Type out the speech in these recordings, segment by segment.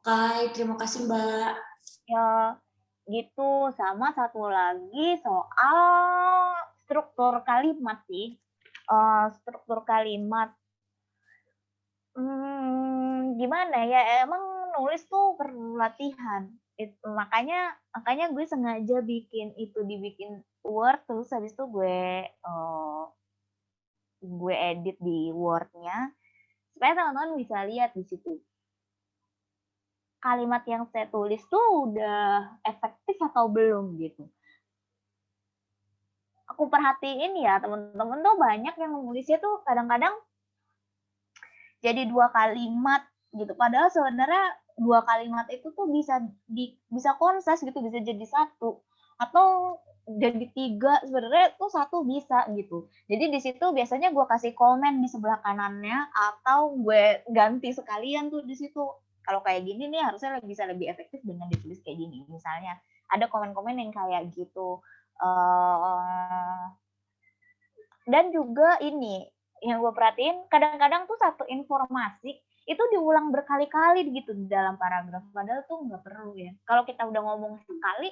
Hai, terima kasih Mbak. Ya, gitu. Sama satu lagi soal struktur kalimat sih. Struktur kalimat, gimana ya, emang nulis tuh perlu latihan. Makanya makanya gue sengaja dibikin Word, terus habis itu gue edit di Word-nya, supaya teman-teman bisa lihat di situ. Kalimat yang saya tulis tuh udah efektif atau belum gitu. Aku perhatiin ya teman-teman tuh banyak yang nulisnya tuh kadang-kadang jadi 2 kalimat gitu. Padahal sebenarnya 2 kalimat itu tuh bisa konses gitu, bisa jadi satu atau jadi 3 sebenarnya tuh satu bisa gitu. Jadi di situ biasanya gue kasih komen di sebelah kanannya atau gue ganti sekalian tuh di situ. Kalau kayak gini nih harusnya bisa lebih efektif dengan ditulis kayak gini. Misalnya ada komen-komen yang kayak gitu. Uh, dan juga ini, yang gue perhatiin kadang-kadang tuh satu informasi itu diulang berkali-kali gitu di dalam paragraf, padahal tuh nggak perlu ya. Kalau kita udah ngomong sekali,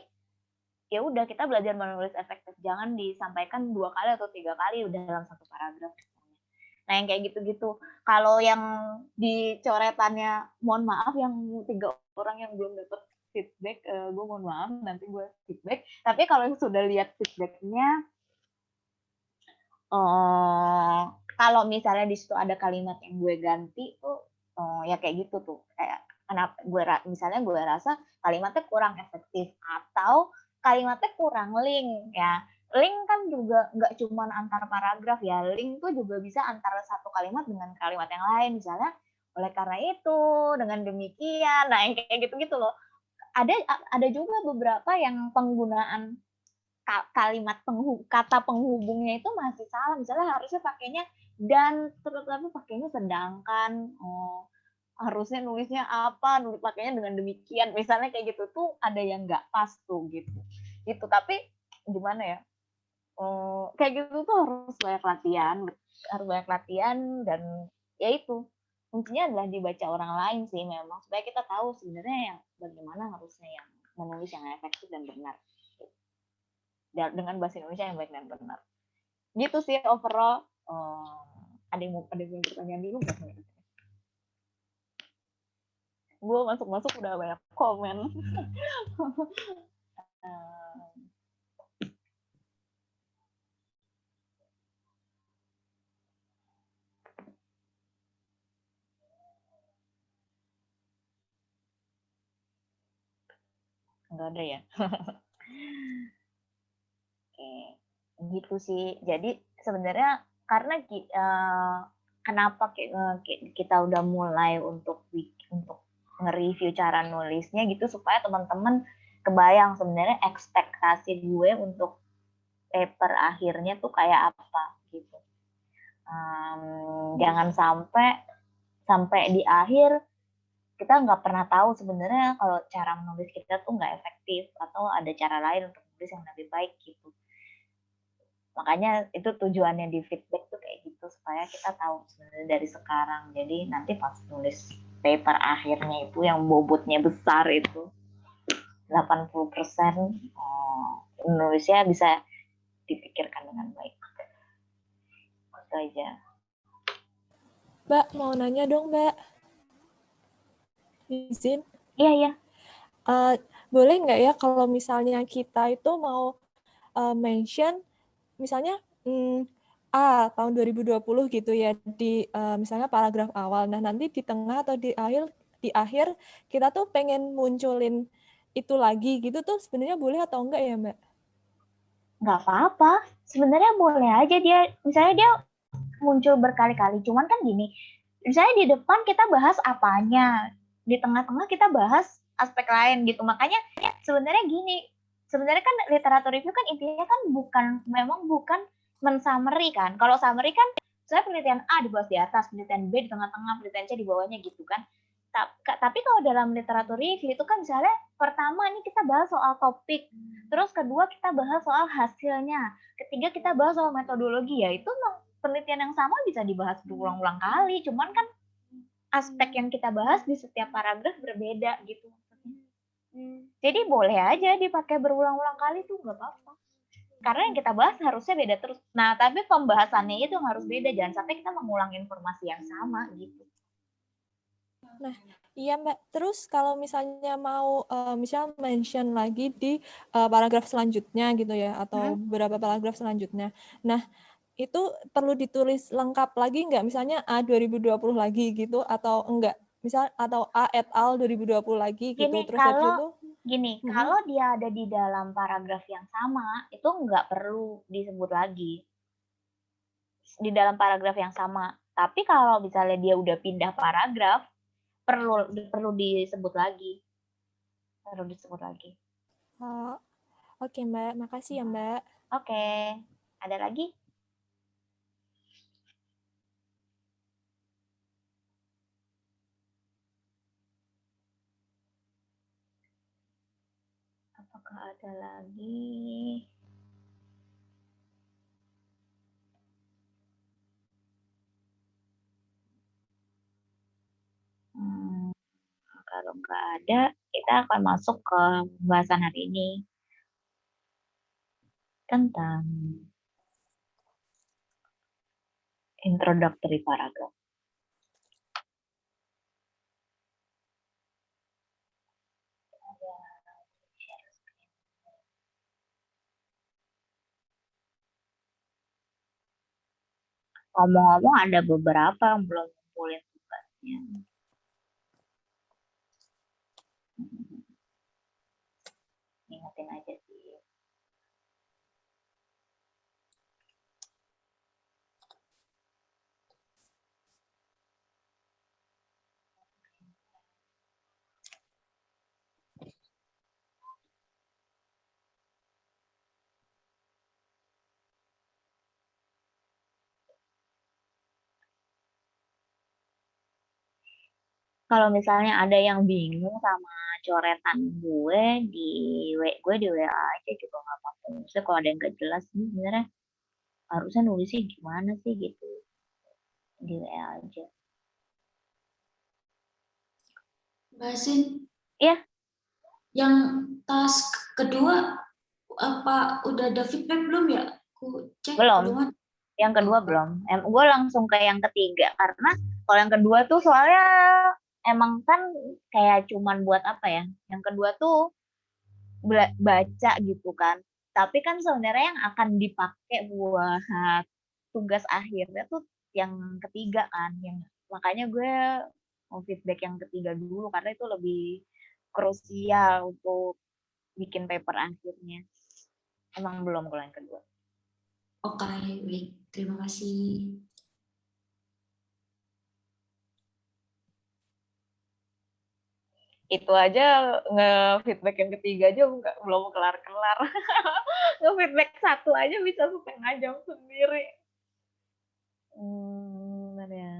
ya udah kita belajar menulis efektif, jangan disampaikan 2 kali atau 3 kali udah dalam satu paragraf. Nah yang kayak gitu-gitu. Kalau yang di coretannya, mohon maaf yang 3 orang yang belum dapat feedback, gue mohon maaf nanti gue feedback. Tapi kalau yang sudah lihat feedbacknya, kalau misalnya di situ ada kalimat yang gue ganti tuh, ya kayak gitu tuh, kayak kenapa misalnya gue rasa kalimatnya kurang efektif atau kalimatnya kurang link ya. Link kan juga nggak cuma antar paragraf ya, link tuh juga bisa antara satu kalimat dengan kalimat yang lain, misalnya, "Oleh karena itu, dengan demikian." Nah, yang kayak gitu-gitu loh. Ada juga beberapa yang penggunaan kalimat kata penghubungnya itu masih salah, misalnya harusnya pakainya dan, tapi pakainya sedangkan, harusnya nulisnya apa, pakainya dengan demikian, misalnya kayak gitu tuh ada yang nggak pas tuh gitu. Gitu, tapi gimana ya, kayak gitu tuh harus banyak latihan dan ya itu, kuncinya adalah dibaca orang lain sih memang, supaya kita tahu sebenarnya yang bagaimana harusnya yang menulis yang efektif dan benar. Dengan bahasa Indonesia yang baik dan benar. Gitu sih overall. Ada yang mau pertanyaan dulu nggak? Gue masuk udah banyak komen. Enggak ada ya. Oke, gitu sih. Jadi sebenarnya karena kenapa kita udah mulai untuk nge-review cara nulisnya gitu supaya teman-teman kebayang sebenarnya ekspektasi gue untuk paper akhirnya tuh kayak apa gitu. Jangan sampai di akhir kita nggak pernah tahu sebenarnya kalau cara menulis kita tuh nggak efektif atau ada cara lain untuk menulis yang lebih baik gitu. Makanya itu tujuannya di feedback tuh kayak gitu supaya kita tahu sebenarnya dari sekarang. Jadi nanti pas nulis paper akhirnya itu yang bobotnya besar itu 80% nulisnya bisa dipikirkan dengan baik. Itu aja. Mbak, mau nanya dong, Mbak. Izin? Iya. Boleh nggak ya kalau misalnya kita itu mau mention, misalnya tahun 2020 gitu ya, di misalnya paragraf awal. Nah, nanti di tengah atau di akhir kita tuh pengen munculin itu lagi gitu tuh sebenarnya boleh atau enggak ya, Mbak? Nggak apa-apa. Sebenarnya boleh aja misalnya dia muncul berkali-kali. Cuman kan gini, misalnya di depan kita bahas apanya, di tengah-tengah kita bahas aspek lain gitu. Makanya sebenarnya gini, sebenarnya kan literatur review kan intinya kan memang bukan men-summary kan. Kalau summary kan saya penelitian A dibahas di atas, penelitian B di tengah-tengah, penelitian C di bawahnya gitu kan. Tapi kalau dalam literatur review itu kan misalnya pertama nih kita bahas soal topik, terus kedua kita bahas soal hasilnya, ketiga kita bahas soal metodologi, ya itu penelitian yang sama bisa dibahas berulang-ulang kali, cuman kan aspek yang kita bahas di setiap paragraf berbeda gitu. Jadi boleh aja dipakai berulang-ulang kali tuh nggak apa-apa. Karena yang kita bahas harusnya beda terus. Nah, tapi pembahasannya itu yang harus beda. Jangan sampai kita mengulang informasi yang sama gitu. Nah, iya Mbak. Terus kalau misalnya mau misal mention lagi di paragraf selanjutnya gitu ya, atau beberapa paragraf selanjutnya. Nah, itu perlu ditulis lengkap lagi nggak? Misalnya A 2020 lagi gitu, atau enggak? Misal, atau A et al 2020 lagi gitu. Gini, Terus habis itu, kalau dia ada di dalam paragraf yang sama, itu nggak perlu disebut lagi di dalam paragraf yang sama. Tapi kalau misalnya dia udah pindah paragraf, perlu disebut lagi. Perlu disebut lagi. Oke Mbak, makasih ya Mbak. Oke, ada lagi? Apakah ada lagi? Kalau nggak ada, kita akan masuk ke pembahasan hari ini tentang introductory paragraph. Ngomong-ngomong ada beberapa yang belum kumpulin tugasnya. Ingatin aja sih. Kalau misalnya ada yang bingung sama coretan gue di WA aja juga nggak apa-apa. Maksudnya kalau ada yang nggak jelas nih sebenarnya harusnya nulisnya gimana sih gitu di WA aja. Mbak Sin, Iya, yang task kedua apa udah ada feedback belum ya? Aku cek belum. belum ada. Yang kedua belum. Gue langsung ke yang ketiga karena kalau yang kedua tuh soalnya emang kan kayak cuman buat apa ya? Yang kedua tuh baca gitu kan. Tapi kan sebenarnya yang akan dipakai buat tugas akhirnya tuh yang ketiga kan. Yang makanya gue mau feedback yang ketiga dulu karena itu lebih krusial untuk bikin paper akhirnya. Emang belum kalau yang kedua. Oke, baik. Terima kasih. Itu aja nge-feedback yang ketiga aja belum kelar-kelar. Nge-feedback satu aja bisa setengah jam sendiri. Benar ya.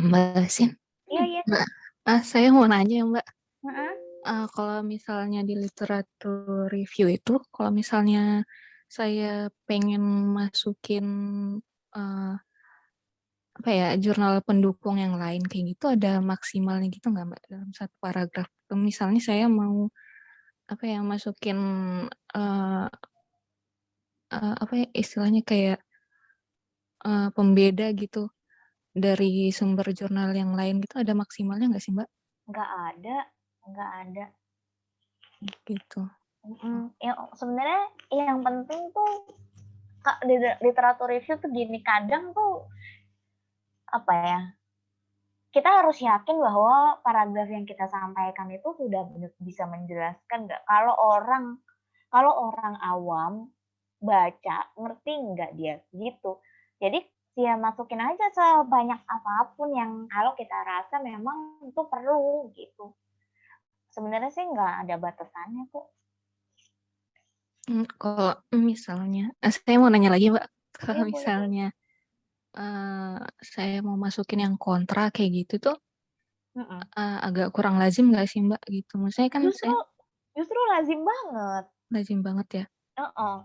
Mbak Sin, Iya. Mbak, saya mau nanya ya Mbak, Heeh. kalau misalnya di literatur review itu, kalau misalnya saya pengen masukin apa ya jurnal pendukung yang lain kayak gitu, ada maksimalnya gitu nggak Mbak dalam satu paragraf? Misalnya saya mau apa ya masukin apa ya istilahnya kayak pembeda gitu dari sumber jurnal yang lain gitu, ada maksimalnya nggak sih Mbak? Nggak ada. Gitu. Ya, sebenarnya yang penting tuh di literatur review tuh gini, kadang tuh apa ya, kita harus yakin bahwa paragraf yang kita sampaikan itu sudah bisa menjelaskan nggak. Kalau orang awam baca ngerti nggak dia gitu. Jadi ya masukin aja sebanyak apapun yang kalau kita rasa memang itu perlu gitu. Sebenarnya sih nggak ada batasannya kok. Kalau misalnya, saya mau nanya lagi Mbak, Iya, kalau boleh. misalnya saya mau masukin yang kontra kayak gitu tuh Mm-mm. agak kurang lazim nggak sih Mbak gitu? Maksudnya kan saya Justru lazim banget. lazim banget ya.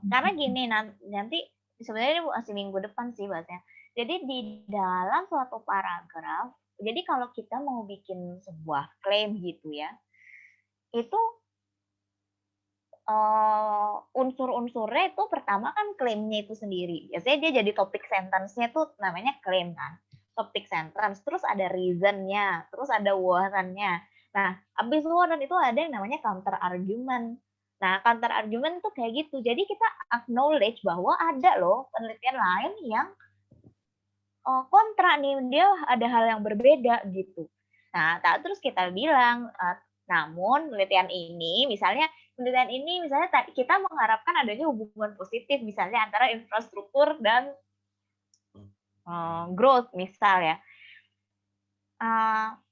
Karena gini, nanti sebenarnya ini masih minggu depan sih bahasnya. Jadi di dalam suatu paragraf, jadi kalau kita mau bikin sebuah klaim gitu ya, itu unsur-unsurnya itu pertama kan klaimnya itu sendiri. Biasanya dia jadi topik sentence-nya tuh namanya klaim kan. Topik sentence, terus ada reason-nya, terus ada warrant-nya. Nah, habis warrant itu ada yang namanya counter argument. Nah, counter argument tuh kayak gitu. Jadi kita acknowledge bahwa ada loh penelitian lain yang kontra nih, dia ada hal yang berbeda gitu. Nah, terus kita bilang, namun penelitian ini misalnya kita mengharapkan adanya hubungan positif misalnya antara infrastruktur dan growth misal ya.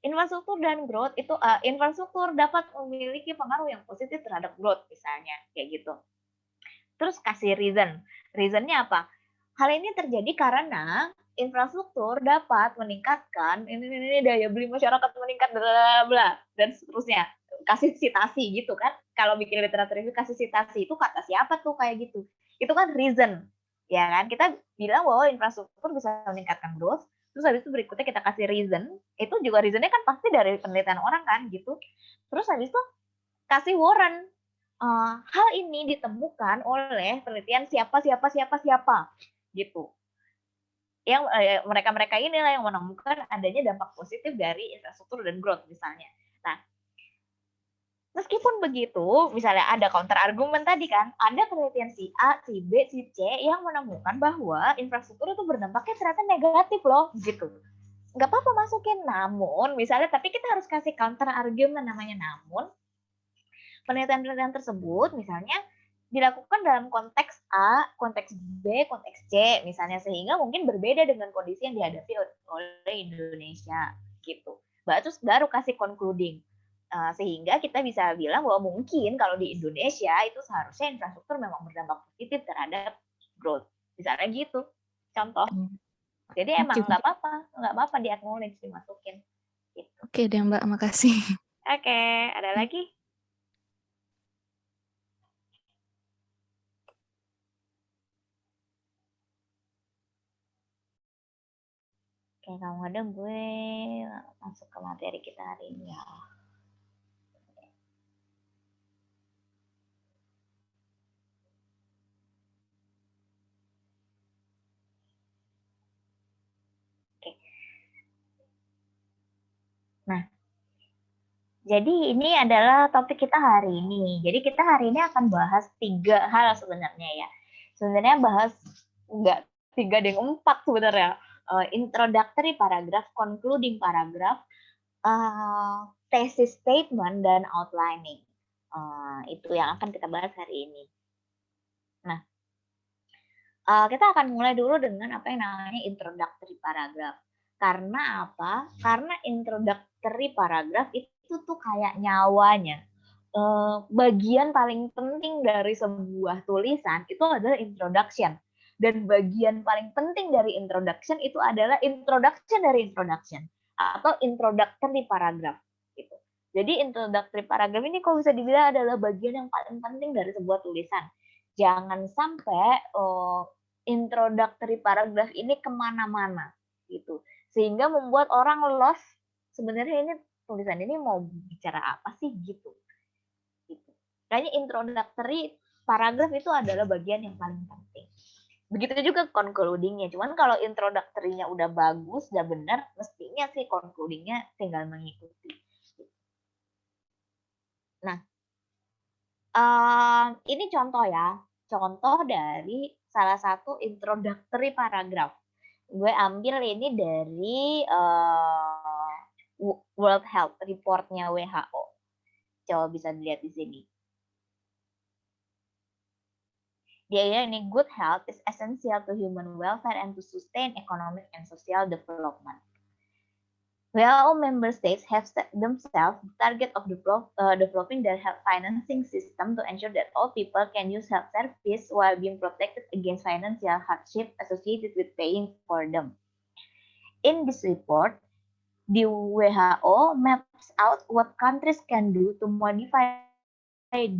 Infrastruktur dan growth itu infrastruktur dapat memiliki pengaruh yang positif terhadap growth misalnya kayak gitu. Terus kasih reason. Reasonnya apa? Hal ini terjadi karena infrastruktur dapat meningkatkan ini daya beli masyarakat meningkat bla bla dan seterusnya. Kasih citasi gitu kan. Kalau bikin literatur review kasih citasi itu kata siapa tuh kayak gitu. Itu kan reason. Ya kan? Kita bilang bahwa infrastruktur bisa meningkatkan growth. Terus habis itu berikutnya kita kasih reason. Itu juga reasonnya kan pasti dari penelitian orang kan gitu. Terus habis itu kasih warrant. Hal ini ditemukan oleh penelitian siapa gitu. Yang mereka inilah yang menemukan adanya dampak positif dari infrastruktur dan growth misalnya. Nah, meskipun begitu, misalnya ada counter argumen tadi kan, ada penelitian si A, si B, si C yang menemukan bahwa infrastruktur itu berdampaknya ternyata negatif loh, gitu. Nggak apa-apa masukin, namun misalnya, tapi kita harus kasih counter argumen namanya namun, penelitian-penelitian tersebut misalnya dilakukan dalam konteks A, konteks B, konteks C misalnya sehingga mungkin berbeda dengan kondisi yang dihadapi oleh Indonesia gitu. Terus baru kasih concluding. Sehingga kita bisa bilang bahwa mungkin kalau di Indonesia itu seharusnya infrastruktur memang berdampak positif terhadap growth. Misalnya gitu. Contoh. Jadi emang nggak apa-apa di-acknowledge dimasukin. Gitu. Oke deh Mbak, makasih. Oke, ada lagi? Oke, kalau ada gue masuk ke materi kita hari ini ya. Oke. Nah, jadi ini adalah topik kita hari ini. Jadi kita hari ini akan bahas 3 hal sebenarnya ya. Sebenarnya bahas enggak 3 dan 4 sebenarnya. Introductory paragraph, concluding paragraph, thesis statement, dan outlining. Itu yang akan kita bahas hari ini. Nah, kita akan mulai dulu dengan apa yang namanya introductory paragraph. Karena apa? Karena introductory paragraph itu tuh kayak nyawanya. Bagian paling penting dari sebuah tulisan itu adalah introduction. Dan bagian paling penting dari introduction itu adalah introduction dari introduction atau introductory paragraph gitu. Jadi introductory paragraph ini kalau bisa dibilang adalah bagian yang paling penting dari sebuah tulisan. Jangan sampai introductory paragraph ini kemana-mana gitu, sehingga membuat orang lost. Sebenarnya ini tulisan ini mau bicara apa sih gitu. Kayaknya introductory paragraph itu adalah bagian yang paling penting. Begitu juga concluding-nya. Cuman kalau introductory-nya udah bagus, udah benar, mestinya sih concluding-nya tinggal mengikuti. Nah, ini contoh ya. Contoh dari salah satu introductory paragraph. Gue ambil ini dari World Health Report-nya WHO. Coba bisa dilihat di sini. Dia ini good health is essential to human welfare and to sustain economic and social development. WHO member states have set themselves the target of developing their health financing system to ensure that all people can use health service while being protected against financial hardship associated with paying for them. In this report, the WHO maps out what countries can do to modify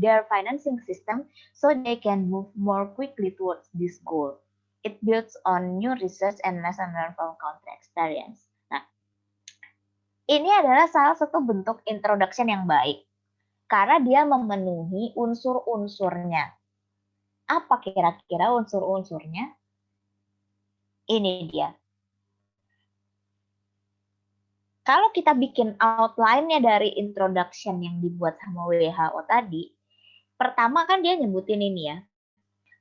their financing system so they can move more quickly towards this goal. It builds on new research and lesson learned from country experience. Nah, ini adalah salah satu bentuk introduction yang baik karena dia memenuhi unsur-unsurnya. Apa kira-kira unsur-unsurnya? Ini dia. Kalau kita bikin outline-nya dari introduction yang dibuat sama WHO tadi, pertama kan dia nyebutin ini ya,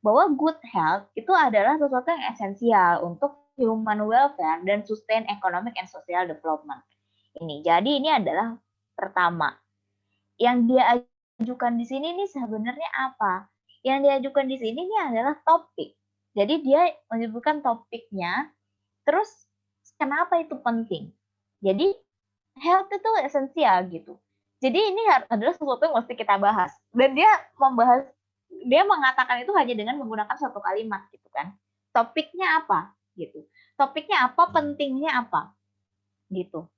bahwa good health itu adalah sesuatu yang esensial untuk human welfare dan sustain economic and social development. Jadi ini adalah pertama. Yang dia ajukan di sini nih sebenarnya apa? Yang diajukan di sini nih adalah topik. Jadi dia menyebutkan topiknya, terus kenapa itu penting? Jadi health itu esensial gitu. Jadi ini adalah sesuatu yang mesti kita bahas. Dan dia mengatakan itu hanya dengan menggunakan satu kalimat gitu kan. Topiknya apa gitu. Topiknya apa, pentingnya apa gitu.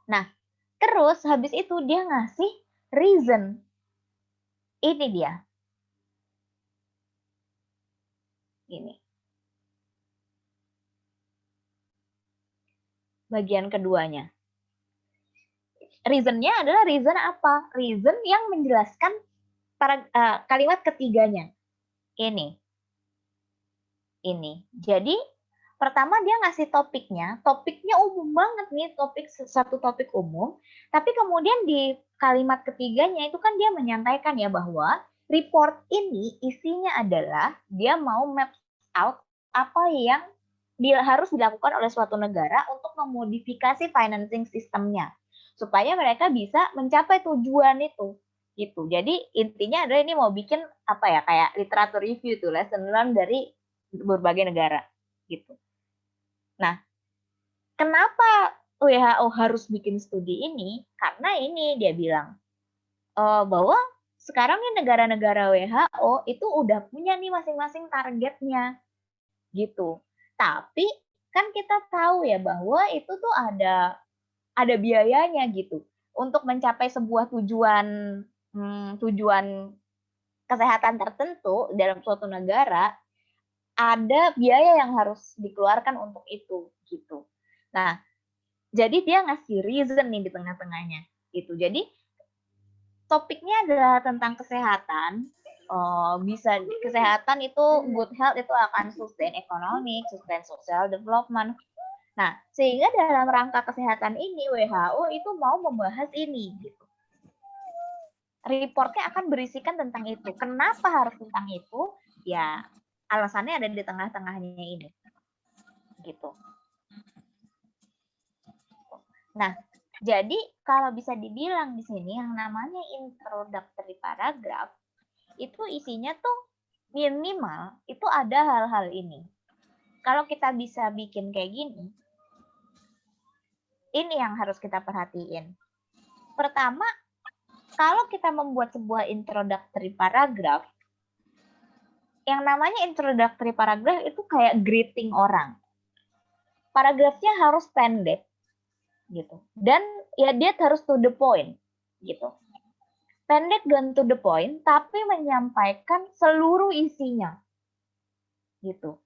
Nah, terus habis itu dia ngasih reason. Ini dia. Ini. Bagian keduanya. Reason-nya adalah reason apa? Reason yang menjelaskan kalimat ketiganya. Ini. Jadi, pertama dia ngasih topiknya umum banget nih, satu topik umum, tapi kemudian di kalimat ketiganya itu kan dia menyampaikan ya bahwa report ini isinya adalah dia mau map out apa yang harus dilakukan oleh suatu negara untuk memodifikasi financing sistemnya supaya mereka bisa mencapai tujuan itu gitu. Jadi intinya adalah ini mau bikin apa ya, kayak literatur review tuh, lesson learned dari berbagai negara gitu. Nah, kenapa WHO harus bikin studi ini? Karena ini dia bilang bahwa sekarang nih negara-negara WHO itu udah punya nih masing-masing targetnya gitu. Tapi kan kita tahu ya bahwa itu tuh ada biayanya gitu. Untuk mencapai sebuah tujuan kesehatan tertentu dalam suatu negara, ada biaya yang harus dikeluarkan untuk itu gitu. Nah, jadi dia ngasih reason nih di tengah-tengahnya gitu. Jadi topiknya adalah tentang kesehatan. Bisa kesehatan itu, good health itu akan sustain economic, sustain social development. Nah, sehingga dalam rangka kesehatan ini WHO itu mau membahas ini gitu. Reportnya akan berisikan tentang itu. Kenapa harus tentang itu? Ya, alasannya ada di tengah-tengahnya ini. Gitu. Nah, jadi kalau bisa dibilang di sini yang namanya introductory paragraph itu isinya tuh minimal itu ada hal-hal ini. Kalau kita bisa bikin kayak gini, ini yang harus kita perhatiin. Pertama, kalau kita membuat sebuah introductory paragraph, yang namanya introductory paragraph itu kayak greeting orang. Paragrafnya harus pendek, gitu. Dan ya dia harus to the point, gitu. Pendek dan to the point, tapi menyampaikan seluruh isinya, gitu.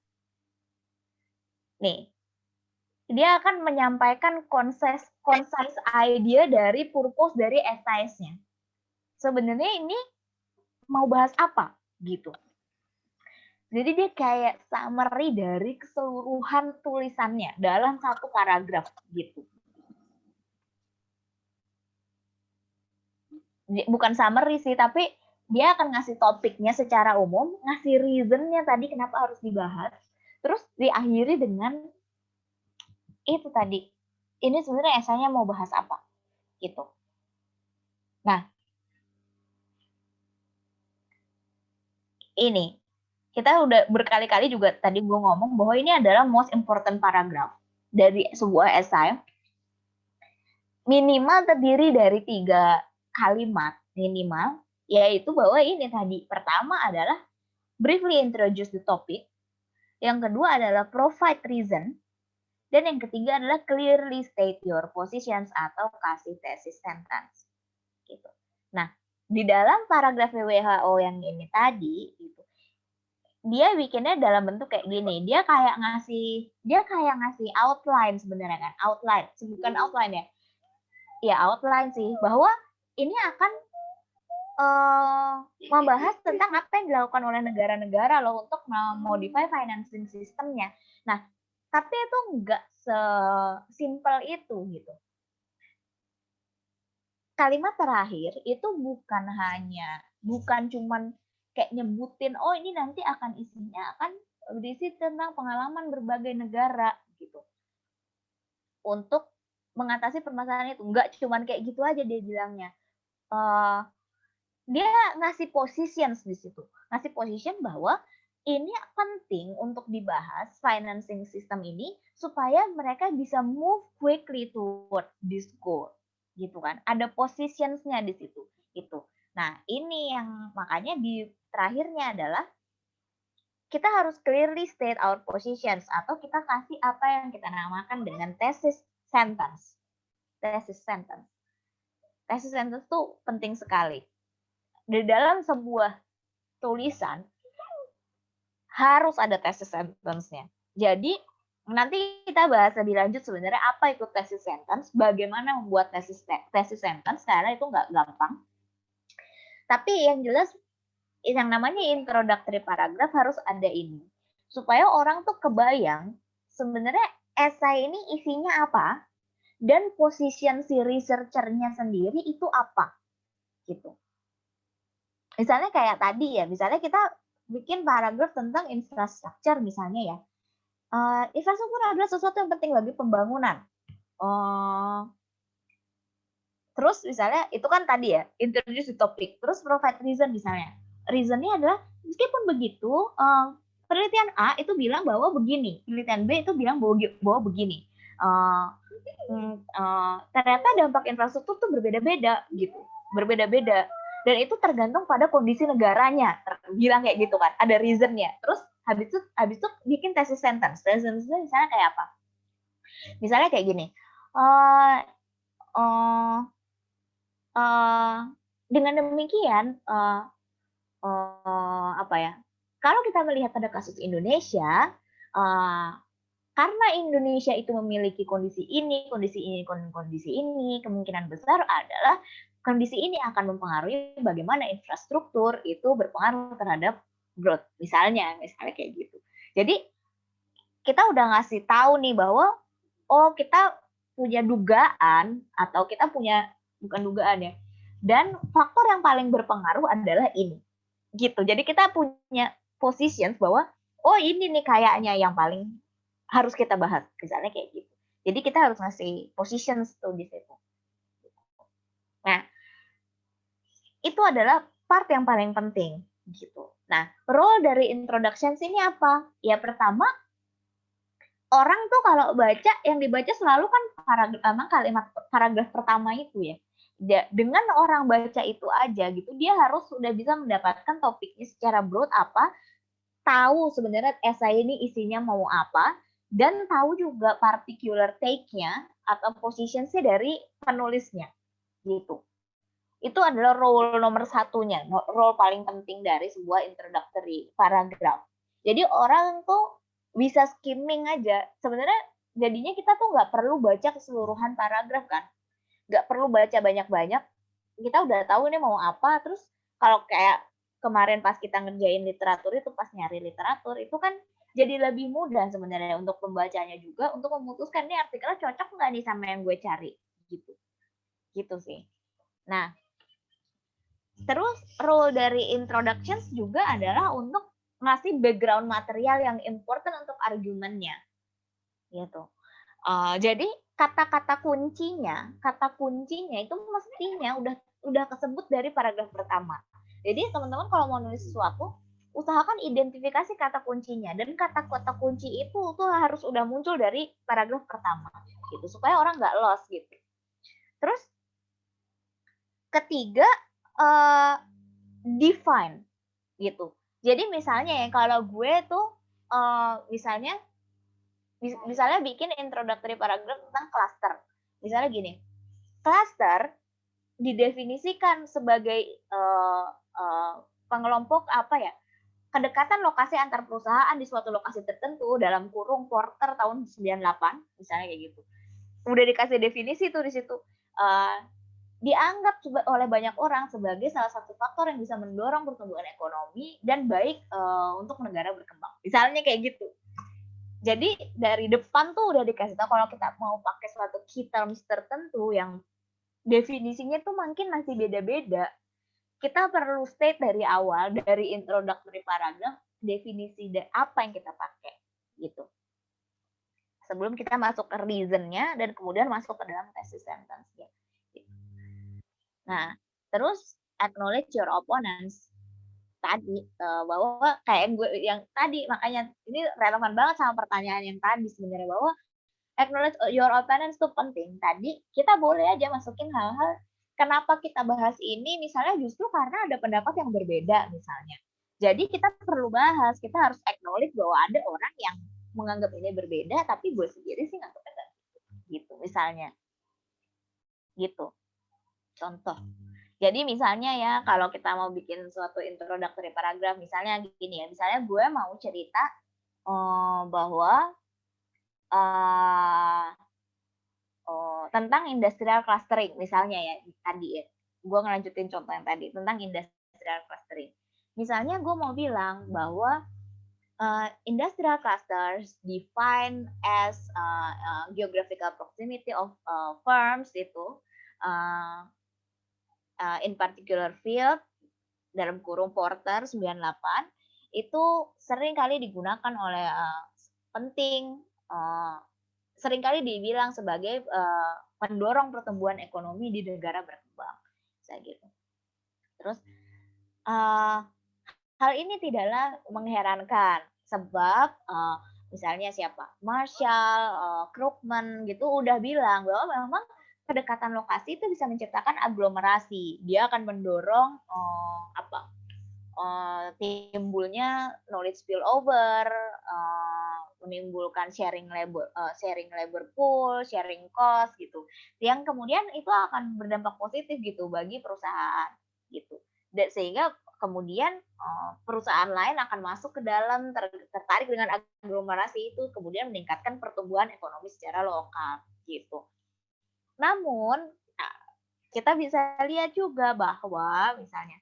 Nih, dia akan menyampaikan concise idea dari purpose dari essays-nya. Sebenarnya ini mau bahas apa, gitu. Jadi dia kayak summary dari keseluruhan tulisannya dalam satu paragraf, gitu. Bukan summary sih, tapi dia akan ngasih topiknya secara umum, ngasih reason-nya tadi kenapa harus dibahas, terus diakhiri dengan itu tadi. Ini sebenarnya esainya mau bahas apa, gitu. Nah, ini kita udah berkali-kali juga tadi gue ngomong bahwa ini adalah most important paragraph dari sebuah esai. minimal terdiri dari 3 kalimat minimal, yaitu bahwa ini tadi, pertama adalah briefly introduce the topic, yang kedua adalah provide reason, dan yang ketiga adalah clearly state your positions atau kasih thesis sentence. Gitu. Nah, di dalam paragraf WHO yang ini tadi, gitu, dia bikinnya dalam bentuk kayak gini. Dia kayak ngasih outline sebenarnya kan, outline, bukan outline ya. Ya outline sih, bahwa ini akan membahas tentang apa yang dilakukan oleh negara-negara loh untuk memodify financing sistemnya. Nah, tapi itu nggak sesimpel itu gitu. Kalimat terakhir itu bukan cuman kayak nyebutin, oh ini nanti akan isinya akan berisi tentang pengalaman berbagai negara gitu. Untuk mengatasi permasalahan itu. Nggak cuman kayak gitu aja dia bilangnya. Dia ngasih positions di situ. Ngasih position bahwa ini penting untuk dibahas financing system ini supaya mereka bisa move quickly toward this goal. Gitu kan. Ada positionsnya di situ. Itu. Nah, ini yang makanya di terakhirnya adalah kita harus clearly state our positions atau kita kasih apa yang kita namakan dengan thesis sentence. Thesis sentence. Thesis sentence itu penting sekali. Di dalam sebuah tulisan harus ada thesis sentence-nya. Jadi nanti kita bahas lebih lanjut sebenarnya apa itu thesis sentence, bagaimana membuat thesis sentence, karena itu nggak gampang. Tapi yang jelas yang namanya introductory paragraph harus ada ini. Supaya orang tuh kebayang sebenarnya esai ini isinya apa dan position si researcher-nya sendiri itu apa. Gitu. Misalnya kayak tadi ya, misalnya kita bikin paragraf tentang infrastruktur misalnya ya. Infrastruktur adalah sesuatu yang penting bagi pembangunan. Terus misalnya itu kan tadi ya, introduce the topic. Terus provide reason misalnya. Reasonnya adalah meskipun begitu, penelitian A itu bilang bahwa begini, penelitian B itu bilang bahwa begini. Ternyata dampak infrastruktur tuh berbeda-beda gitu, berbeda-beda. Dan itu tergantung pada kondisi negaranya, bilang kayak gitu kan, ada reasonnya. Terus habis itu bikin thesis sentence. Thesis sentence misalnya kayak apa? Misalnya kayak gini. Dengan demikian, apa ya? Kalau kita melihat pada kasus Indonesia, karena Indonesia itu memiliki kondisi ini, kemungkinan besar adalah kondisi ini akan mempengaruhi bagaimana infrastruktur itu berpengaruh terhadap growth. Misalnya kayak gitu. Jadi kita udah ngasih tahu nih bahwa kita punya dugaan atau kita punya bukan dugaan ya. Dan faktor yang paling berpengaruh adalah ini. Gitu. Jadi kita punya positions bahwa ini nih kayaknya yang paling harus kita bahas. Misalnya kayak gitu. Jadi kita harus ngasih positions tuh di situ. Nah, itu adalah part yang paling penting gitu. Nah, role dari introductions ini apa? Ya pertama, orang tuh kalau baca yang dibaca selalu kan paragraf pertama itu ya. Dengan orang baca itu aja gitu, dia harus sudah bisa mendapatkan topiknya secara broad apa, tahu sebenarnya esai ini isinya mau apa, dan tahu juga particular take-nya atau position-nya dari penulisnya gitu. Itu adalah role nomor satunya, role paling penting dari sebuah introductory paragraph. Jadi orang tuh bisa skimming aja. Sebenarnya jadinya kita tuh nggak perlu baca keseluruhan paragraf kan. Nggak perlu baca banyak-banyak. Kita udah tahu ini mau apa. Terus kalau kayak kemarin pas kita ngerjain literatur itu, pas nyari literatur, itu kan jadi lebih mudah sebenarnya untuk pembacanya juga, untuk memutuskan ini artikelnya cocok nggak nih sama yang gue cari. Gitu sih. Nah, terus role dari introductions juga adalah untuk ngasih background material yang important untuk argumennya, gitu. Jadi kata kuncinya itu mestinya udah kesebut dari paragraf pertama. Jadi teman-teman kalau mau nulis sesuatu, usahakan identifikasi kata kuncinya, dan kata-kata kunci itu tuh harus udah muncul dari paragraf pertama, gitu, supaya orang nggak lost gitu. Terus ketiga, define gitu. Jadi misalnya ya kalau gue tuh misalnya bikin introductory paragraph tentang cluster. Misalnya gini, cluster didefinisikan sebagai pengelompok apa ya? Kedekatan lokasi antar perusahaan di suatu lokasi tertentu dalam kurung Porter tahun 98, misalnya kayak gitu. Udah dikasih definisi tuh di situ. Dianggap oleh banyak orang sebagai salah satu faktor yang bisa mendorong pertumbuhan ekonomi dan baik untuk negara berkembang. Misalnya kayak gitu. Jadi dari depan tuh udah dikasih tahu kalau kita mau pakai suatu key terms tertentu yang definisinya tuh mungkin masih beda-beda. Kita perlu state dari awal, dari introductory paragraph, definisi apa yang kita pakai gitu. Sebelum kita masuk ke reason-nya dan kemudian masuk ke dalam thesis sentence-nya. Nah, terus acknowledge your opponents. Tadi bahwa kayak gue yang tadi, makanya ini relevan banget sama pertanyaan yang tadi sebenarnya, bahwa acknowledge your opponents itu penting. Tadi kita boleh aja masukin hal-hal kenapa kita bahas ini, misalnya justru karena ada pendapat yang berbeda misalnya. Jadi kita perlu bahas, kita harus acknowledge bahwa ada orang yang menganggap ini berbeda, tapi gue sendiri sih nganggapnya enggak gitu misalnya. Gitu. Contoh. Jadi misalnya ya, kalau kita mau bikin suatu introductory paragraph, misalnya gini ya, misalnya gue mau cerita bahwa tentang industrial clustering, misalnya ya, tadi ya, gue ngelanjutin contoh yang tadi, tentang industrial clustering. Misalnya gue mau bilang bahwa industrial clusters defined as geographical proximity of firms itu, in particular field dalam kurung Porter 98 itu sering kali digunakan oleh penting, sering kali dibilang sebagai pendorong pertumbuhan ekonomi di negara berkembang, saya gitu. Terus hal ini tidaklah mengherankan sebab misalnya siapa, Marshall, Krugman gitu udah bilang bahwa memang kedekatan lokasi itu bisa menciptakan aglomerasi. Dia akan mendorong timbulnya knowledge spillover, menimbulkan sharing labor pool, sharing cost gitu. Yang kemudian itu akan berdampak positif gitu bagi perusahaan gitu. Dan sehingga kemudian perusahaan lain akan masuk ke dalam, tertarik dengan aglomerasi itu, kemudian meningkatkan pertumbuhan ekonomi secara lokal gitu. Namun kita bisa lihat juga bahwa misalnya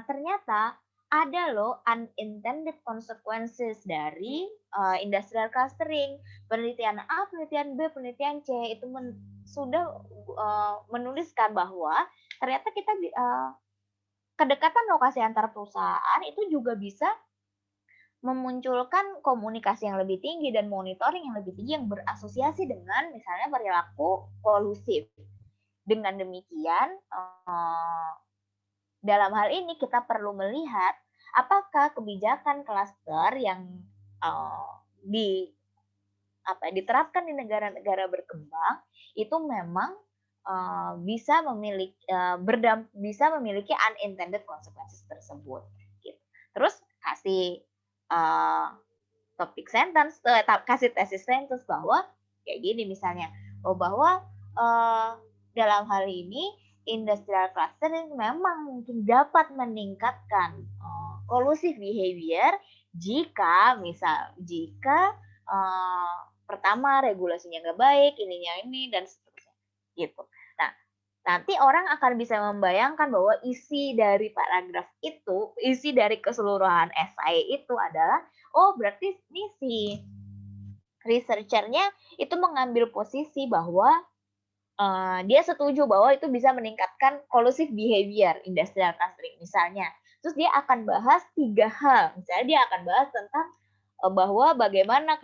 ternyata ada loh unintended consequences dari industrial clustering. Penelitian A, penelitian B, penelitian C itu sudah menuliskan bahwa ternyata kita kedekatan lokasi antar perusahaan itu juga bisa memunculkan komunikasi yang lebih tinggi dan monitoring yang lebih tinggi yang berasosiasi dengan misalnya perilaku kolusif. Dengan demikian, dalam hal ini kita perlu melihat apakah kebijakan klaster yang diterapkan di negara-negara berkembang itu memang bisa memiliki unintended consequences tersebut. Gitu. Terus kasih topik sentence, kasih thesis sentence bahwa kayak gini misalnya, bahwa dalam hal ini industrial clustering memang mungkin dapat meningkatkan collusive behavior jika pertama regulasinya nggak baik, ininya ini dan seterusnya gitu. Nah, nanti orang akan bisa membayangkan bahwa isi dari paragraf itu, isi dari keseluruhan esai itu adalah, oh berarti ini si researchernya itu mengambil posisi bahwa dia setuju bahwa itu bisa meningkatkan collusive behavior industrial clustering misalnya. Terus dia akan bahas 3 hal. Misalnya dia akan bahas tentang bahwa bagaimana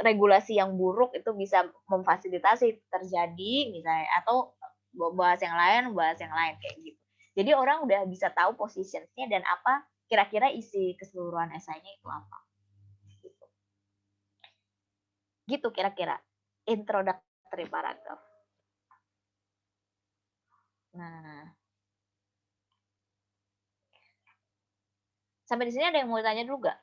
regulasi yang buruk itu bisa memfasilitasi terjadi misalnya, atau bahas yang lain kayak gitu. Jadi orang udah bisa tahu posisinya dan apa kira-kira isi keseluruhan esainya itu apa. Gitu kira-kira introductory paragraph. Nah, sampai di sini ada yang mau tanya dulu nggak?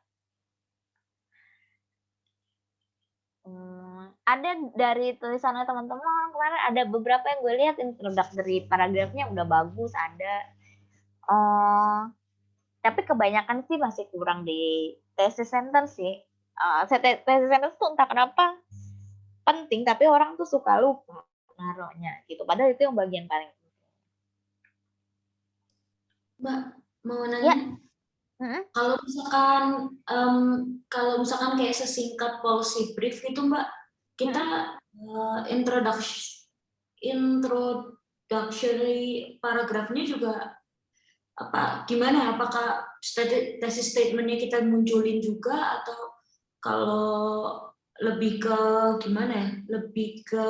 Ada dari tulisannya teman-teman kemarin ada beberapa yang gue lihat introductory paragrafnya udah bagus, ada. Tapi kebanyakan sih masih kurang di thesis sentence sih. Thesis sentence tuh entah kenapa penting, tapi orang tuh suka lupa naruhnya gitu. Padahal itu yang bagian paling penting. Mbak, mau nanya. Ya. Kalau misalkan kayak sesingkat policy brief gitu Mbak, kita introductory paragrafnya juga gimana? Apakah tesis statementnya kita munculin juga, atau kalau lebih ke gimana ya? Lebih ke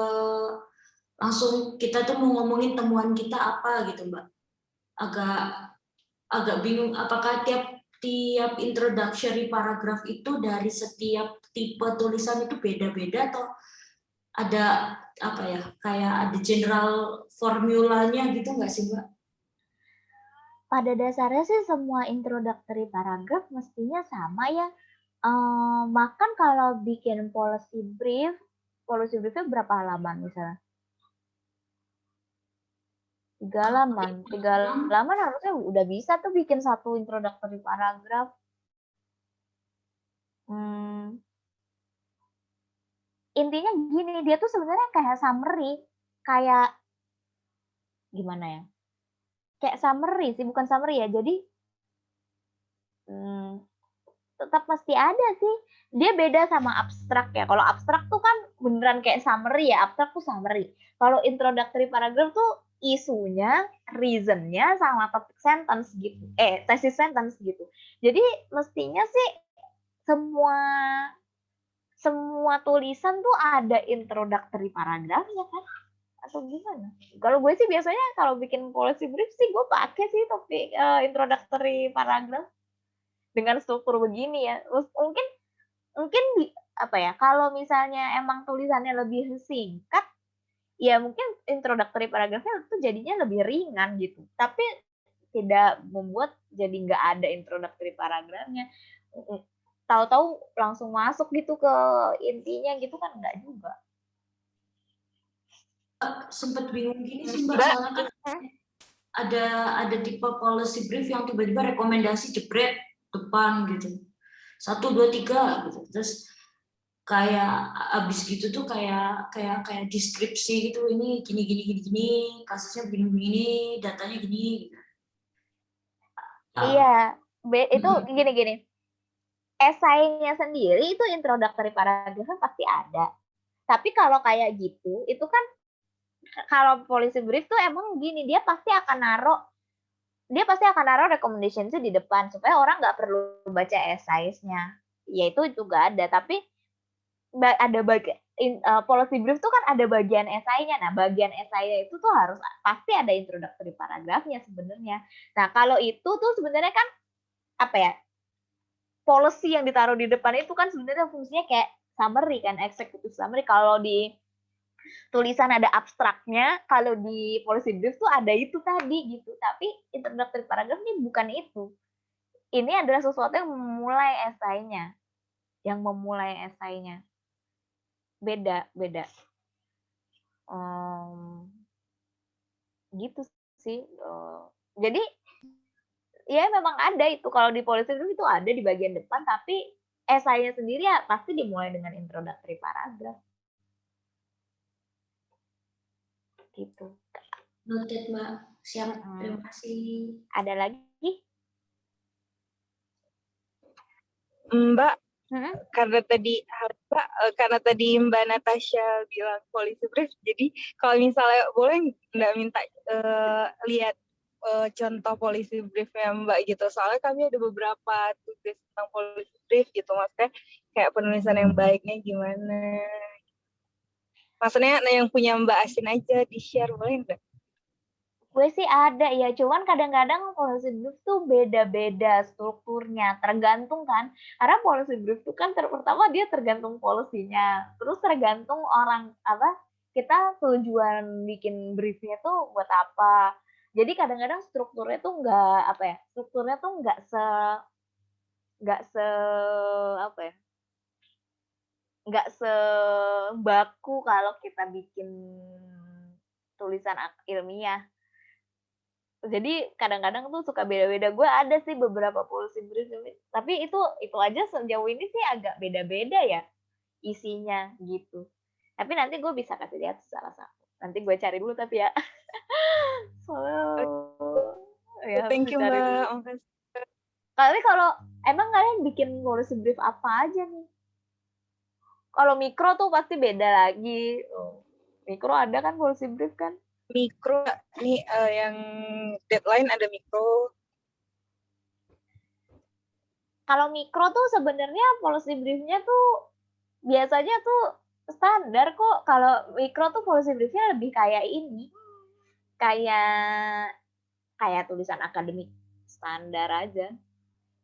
langsung kita tuh mau ngomongin temuan kita apa gitu Mbak? Agak bingung apakah tiap introductory paragraf itu dari setiap tipe tulisan itu beda-beda, atau ada kayak ada general formulanya gitu nggak sih Mbak? Pada dasarnya sih semua introductory paragraf mestinya sama ya. Makan kalau bikin policy briefnya berapa halaman misalnya? 3 halaman. 3 halaman harusnya udah bisa tuh bikin satu introductory paragraf. Intinya gini, dia tuh sebenarnya kayak summary, kayak gimana ya? Kayak summary sih, bukan summary ya. Jadi tetap mesti ada sih. Dia beda sama abstrak ya. Kalau abstrak tuh kan beneran kayak summary ya. Abstrak tuh summary. Kalau introductory paragraph tuh isunya, reasonnya, sama topic sentence gitu. Thesis sentence gitu. Jadi mestinya sih semua tulisan tuh ada introductory paragrafnya kan? Atau gimana? Kalau gue sih biasanya kalau bikin policy brief sih gue pakai sih topik introductory paragraph dengan struktur begini ya. Mungkin kalau misalnya emang tulisannya lebih singkat, ya mungkin introductory paragrafnya itu jadinya lebih ringan gitu. Tapi tidak membuat jadi nggak ada introductory paragrafnya. Tahu-tahu langsung masuk gitu ke intinya gitu kan nggak juga. Sempet bingung gini sih Mbak, soalnya kan ada tipe policy brief yang tiba-tiba rekomendasi jebret depan gitu, 1, 2, 3 gitu, terus kayak abis gitu tuh kayak deskripsi gitu, ini gini, kasusnya begini, datanya gini gitu. Iya, itu gini. Esainya sendiri itu introductory paragrafnya pasti ada. Tapi kalau kayak gitu, itu kan kalau policy brief tuh emang gini, dia pasti akan naruh recommendation-nya di depan supaya orang nggak perlu baca esainya. Ya itu juga ada, tapi ada policy brief tuh kan ada bagian esainya. Nah, bagian esainya itu tuh harus pasti ada introductory paragrafnya sebenarnya. Nah, kalau itu tuh sebenarnya kan policy yang ditaruh di depan itu kan sebenarnya fungsinya kayak summary kan, executive summary. Kalau di tulisan ada abstraknya, kalau di policy brief tuh ada itu tadi gitu. Tapi introductory paragraph ini bukan itu. Ini adalah sesuatu yang memulai esainya. Beda. Gitu sih. Jadi ya memang ada itu, kalau di policy brief itu ada di bagian depan, tapi esainya sendiri ya pasti dimulai dengan introductory paragraph. Gitu. Noted Mbak, siap. Terima kasih. Ada lagi? Mbak, karena tadi Mbak Natasha bilang policy brief, jadi kalau misalnya boleh nggak minta lihat contoh policy briefnya Mbak gitu, soalnya kami ada beberapa tugas tentang policy brief gitu, maksudnya kayak penulisan yang baiknya gimana, maksudnya yang punya Mbak Asin aja di share, boleh nggak? Gue sih ada ya, cuman kadang-kadang policy brief tuh beda-beda strukturnya, tergantung kan. Karena policy brief tuh kan pertama dia tergantung polisinya, terus tergantung orang kita tujuan bikin briefnya tuh buat apa. Jadi kadang-kadang strukturnya tuh nggak apa ya? Strukturnya tuh nggak se apa ya? Nggak sebaku kalau kita bikin tulisan ilmiah. Jadi kadang-kadang tuh suka beda-beda. Gue ada sih beberapa policy brief, tapi itu aja sejauh ini sih agak beda-beda ya isinya gitu. Tapi nanti gue bisa kasih lihat salah satu. Nanti gue cari dulu tapi ya. Soalnya ya harus Thank you dicari dulu. Mbak. Makasih. Tapi kalau emang kalian bikin policy brief apa aja nih? Kalau mikro tuh pasti beda lagi. Mikro ada kan policy brief kan? Mikro nih yang deadline ada mikro. Kalau mikro tuh sebenarnya policy briefnya tuh biasanya tuh standar kok. Kalau mikro tuh policy briefnya lebih kayak ini, kayak tulisan akademik standar aja.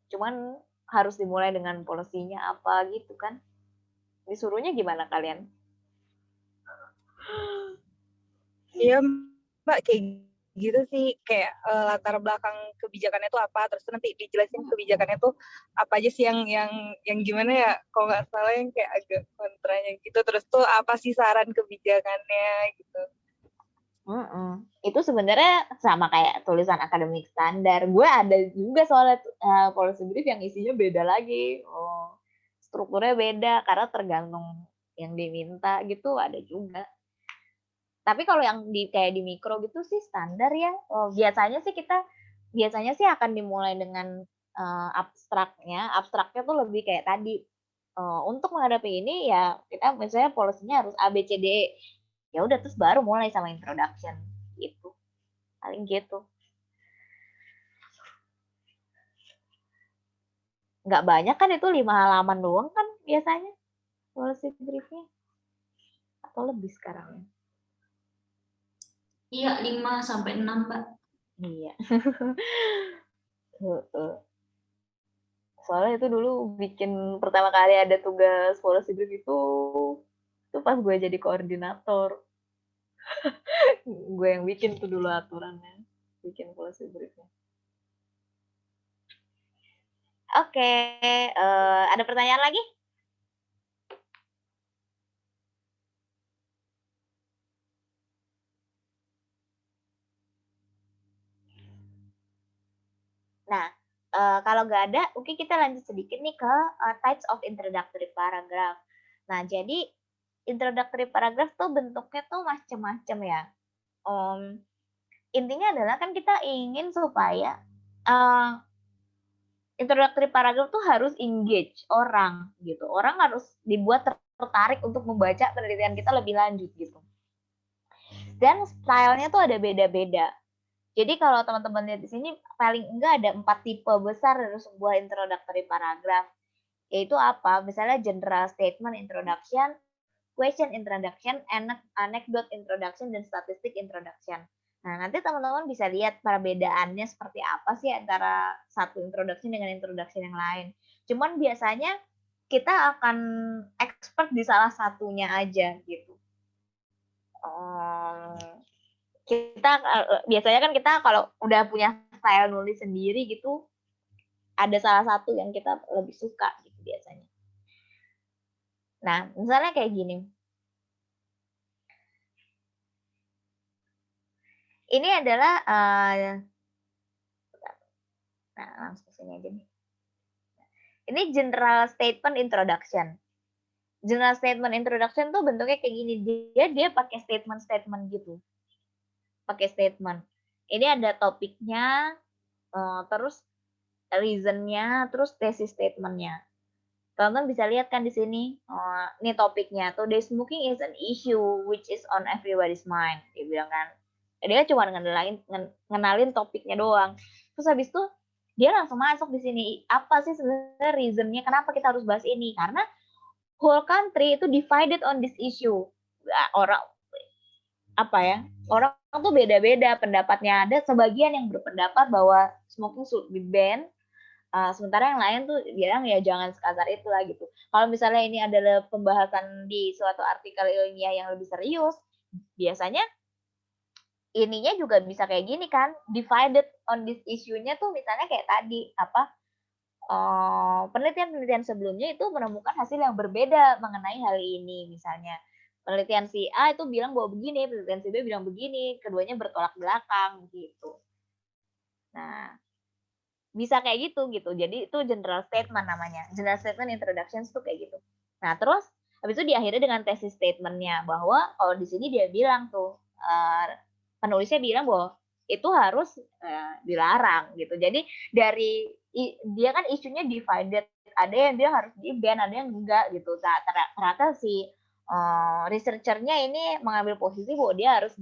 Cuman harus dimulai dengan polisinya apa gitu kan. Disuruhnya gimana kalian? Iya Mbak, kayak gitu sih, kayak latar belakang kebijakannya itu apa, terus nanti dijelasin kebijakannya tuh apa aja sih yang gimana ya, kalau nggak salah yang kayak agak kontranya gitu, terus tuh apa sih saran kebijakannya gitu. Itu sebenarnya sama kayak tulisan akademik standar. Gue ada juga soalnya policy brief yang isinya beda lagi. Strukturnya beda karena tergantung yang diminta gitu, ada juga. Tapi kalau yang kayak di mikro gitu sih standar ya. Biasanya sih akan dimulai dengan abstraknya. Abstraknya tuh lebih kayak tadi. Untuk menghadapi ini ya kita misalnya polisinya harus A B C D E. Ya udah terus baru mulai sama introduction gitu. Paling gitu. Nggak banyak kan, itu 5 halaman doang kan biasanya policy briefnya. Atau lebih sekarang. Iya, 5-6, Mbak. Iya. Soalnya itu dulu bikin pertama kali ada tugas policy brief itu pas gue jadi koordinator. Gue yang bikin tuh dulu aturannya, bikin policy briefnya. Oke, ada pertanyaan lagi? Nah, kalau nggak ada, oke kita lanjut sedikit nih ke types of introductory paragraph. Nah, jadi introductory paragraph tuh bentuknya tuh macam-macam ya. Intinya adalah kan kita ingin supaya introductory paragraph tuh harus engage orang gitu. Orang harus dibuat tertarik untuk membaca penelitian kita lebih lanjut gitu. Dan stylenya tuh ada beda-beda. Jadi kalau teman-teman lihat di sini paling enggak ada 4 tipe besar dari sebuah introductory paragraph. Yaitu apa? Misalnya general statement introduction, question introduction, anecdote introduction, dan statistic introduction. Nah, nanti teman-teman bisa lihat perbedaannya seperti apa sih antara satu introduction dengan introduction yang lain. Cuman biasanya kita akan expert di salah satunya aja gitu. Kita biasanya kan kita kalau udah punya style nulis sendiri gitu, ada salah satu yang kita lebih suka gitu biasanya. Nah, misalnya kayak gini. Ini adalah nah, langsung sini aja nih. Ini general statement introduction. General statement introduction tuh bentuknya kayak gini. Dia pakai statement gitu. Pakai statement. Ini ada topiknya, terus reason-nya, terus thesis statement-nya. Teman-teman bisa lihat kan di sini, ini topiknya. Today smoking is an issue which is on everybody's mind. Dia bilang kan. Dia cuma ngenalin topiknya doang. Terus habis itu dia langsung masuk di sini. Apa sih sebenarnya reason-nya kenapa kita harus bahas ini? Karena whole country itu divided on this issue. Orang tuh beda-beda pendapatnya. Ada sebagian yang berpendapat bahwa smoking should be banned, sementara yang lain tuh bilang ya jangan sekasar itu lah gitu. Kalau misalnya ini adalah pembahasan di suatu artikel ilmiah yang lebih serius, biasanya ininya juga bisa kayak gini kan, divided on this issue-nya tuh misalnya kayak tadi penelitian-penelitian sebelumnya itu menemukan hasil yang berbeda mengenai hal ini. Misalnya penelitian si A itu bilang bahwa begini, penelitian si B bilang begini, keduanya bertolak belakang gitu. Nah, bisa kayak gitu. Jadi itu general statement namanya. General statement introductions tuh kayak gitu. Nah, terus habis itu diakhiri dengan thesis statement-nya bahwa kalau di sini dia bilang tuh penulisnya bilang bahwa itu harus dilarang gitu. Jadi dari dia kan isunya divided, ada yang dia harus di ban, ada yang enggak gitu. Nah, ternyata si researchernya ini mengambil posisi bahwa dia harus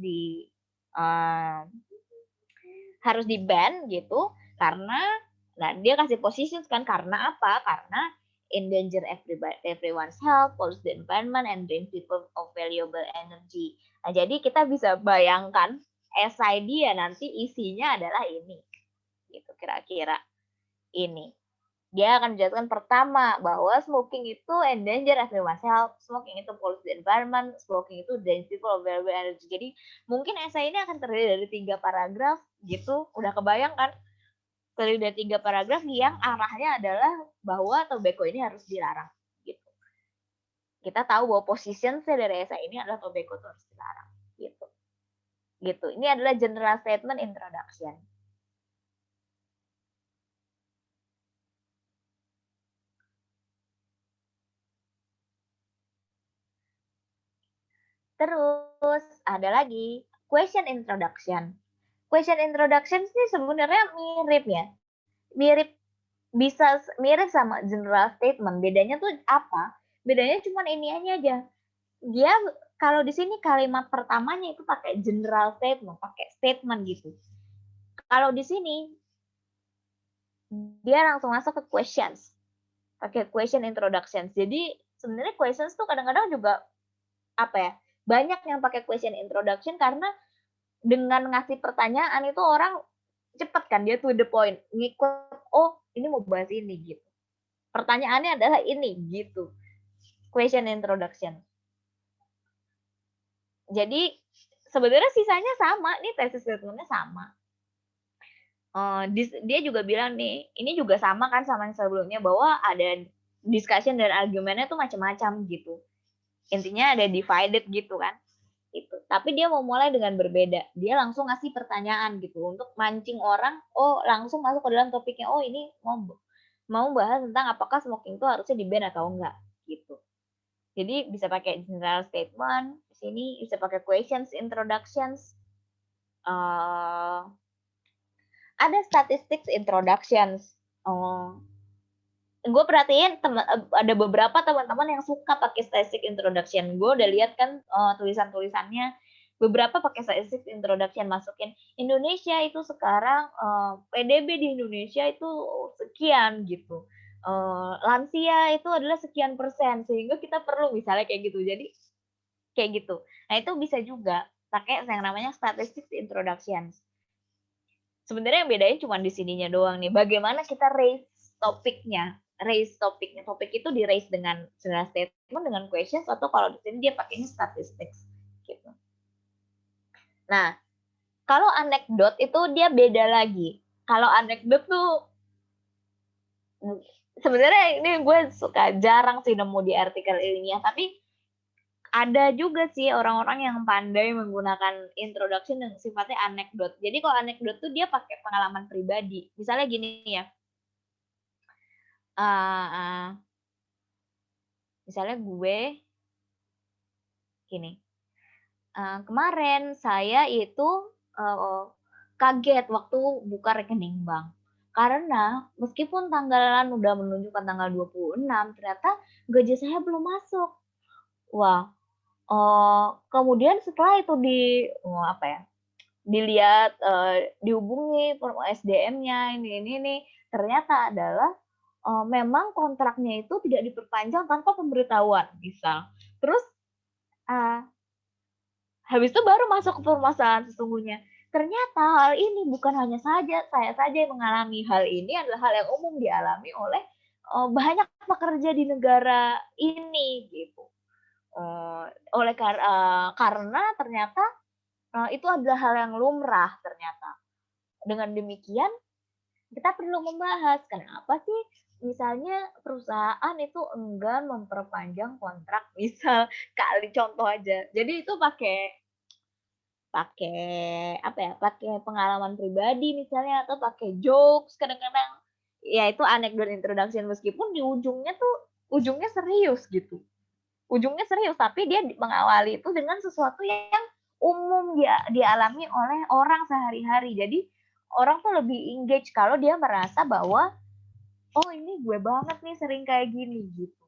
di ban gitu karena dia kasih posisi kan karena apa? Karena endanger everyone's health, pollute the environment, and drain people of valuable energy. Nah, jadi kita bisa bayangkan esai dia nanti isinya adalah ini, gitu kira-kira ini. Dia akan menjelaskan pertama bahwa smoking itu endanger everyone's health, smoking itu pollute the environment, smoking itu drain people of valuable energy. Jadi mungkin esai ini akan terdiri dari 3 paragraf gitu, udah kebayang kan? Terdiri dari 3 paragraf yang arahnya adalah bahwa tobacco ini harus dilarang gitu. Kita tahu bahwa positionnya dari esai ini adalah tobacco itu harus dilarang gitu. Gitu. Ini adalah general statement introduction. Terus ada lagi question introduction. Question introduction ini sebenarnya mirip ya. Mirip sama general statement. Bedanya tuh apa? Bedanya cuma ini aja. Dia kalau di sini kalimat pertamanya itu pakai general statement, pakai statement gitu. Kalau di sini dia langsung masuk ke questions. Pakai question introductions. Jadi sebenarnya questions tuh kadang-kadang juga apa ya? Banyak yang pakai question introduction karena dengan ngasih pertanyaan itu orang cepet kan, dia to the point, ngikut, oh ini mau bahas ini gitu. Pertanyaannya adalah ini gitu. Question introduction. Jadi sebenarnya sisanya sama, nih tesis statementnya sama. Dia juga bilang nih, ini juga sama kan sama yang sebelumnya bahwa ada discussion dan argumennya tuh macam-macam gitu. Intinya ada divided gitu kan. Gitu. Tapi dia mau mulai dengan berbeda. Dia langsung ngasih pertanyaan gitu untuk mancing orang, langsung masuk ke dalam topiknya. Oh, ini mau bahas tentang apakah smoking itu harusnya di-ban atau enggak gitu. Jadi bisa pakai general statement, di sini bisa pakai questions introductions. Ada statistics introductions. Gue perhatiin ada beberapa teman-teman yang suka pakai statistic introduction. Gue udah lihat kan tulisan-tulisannya beberapa pakai statistic introduction, masukin Indonesia itu sekarang PDB di Indonesia itu sekian gitu. Lansia itu adalah sekian persen, sehingga kita perlu misalnya kayak gitu. Jadi kayak gitu. Nah, itu bisa juga pakai yang namanya statistics introductions. Sebenarnya yang bedain cuma di sininya doang nih. Bagaimana kita raise topiknya. Topik itu di raise dengan general statement, dengan questions, atau kalau di sini dia pakainya statistics gitu. Nah, kalau anekdot itu dia beda lagi. Kalau anekdot tuh sebenarnya ini gue suka jarang sih nemu di artikel ilmiah, tapi ada juga sih orang-orang yang pandai menggunakan introduction yang sifatnya anekdot. Jadi kalau anekdot tuh dia pakai pengalaman pribadi. Misalnya gini ya. Misalnya gue gini. Kemarin saya itu kaget waktu buka rekening bank. Karena meskipun tanggalan udah menunjukkan tanggal 26, ternyata gaji saya belum masuk. Wah, kemudian setelah itu dilihat, dihubungi SDM-nya ini, ternyata adalah memang kontraknya itu tidak diperpanjang tanpa pemberitahuan, misal. Terus habis itu baru masuk ke permasalahan sesungguhnya. Ternyata hal ini bukan hanya saya saja yang mengalami. Hal ini adalah hal yang umum dialami oleh banyak pekerja di negara ini gitu. Karena ternyata itu adalah hal yang lumrah ternyata. Dengan demikian, kita perlu membahas kenapa sih misalnya perusahaan itu enggan memperpanjang kontrak, misal kali contoh aja. Jadi itu pakai pakai apa ya, pakai pengalaman pribadi misalnya atau pakai jokes kadang-kadang. Ya itu anecdote introduction meskipun di ujungnya serius gitu. Ujungnya serius tapi dia mengawali itu dengan sesuatu yang umum dia dialami oleh orang sehari-hari. Jadi orang tuh lebih engage kalau dia merasa bahwa oh ini gue banget nih sering kayak gini gitu.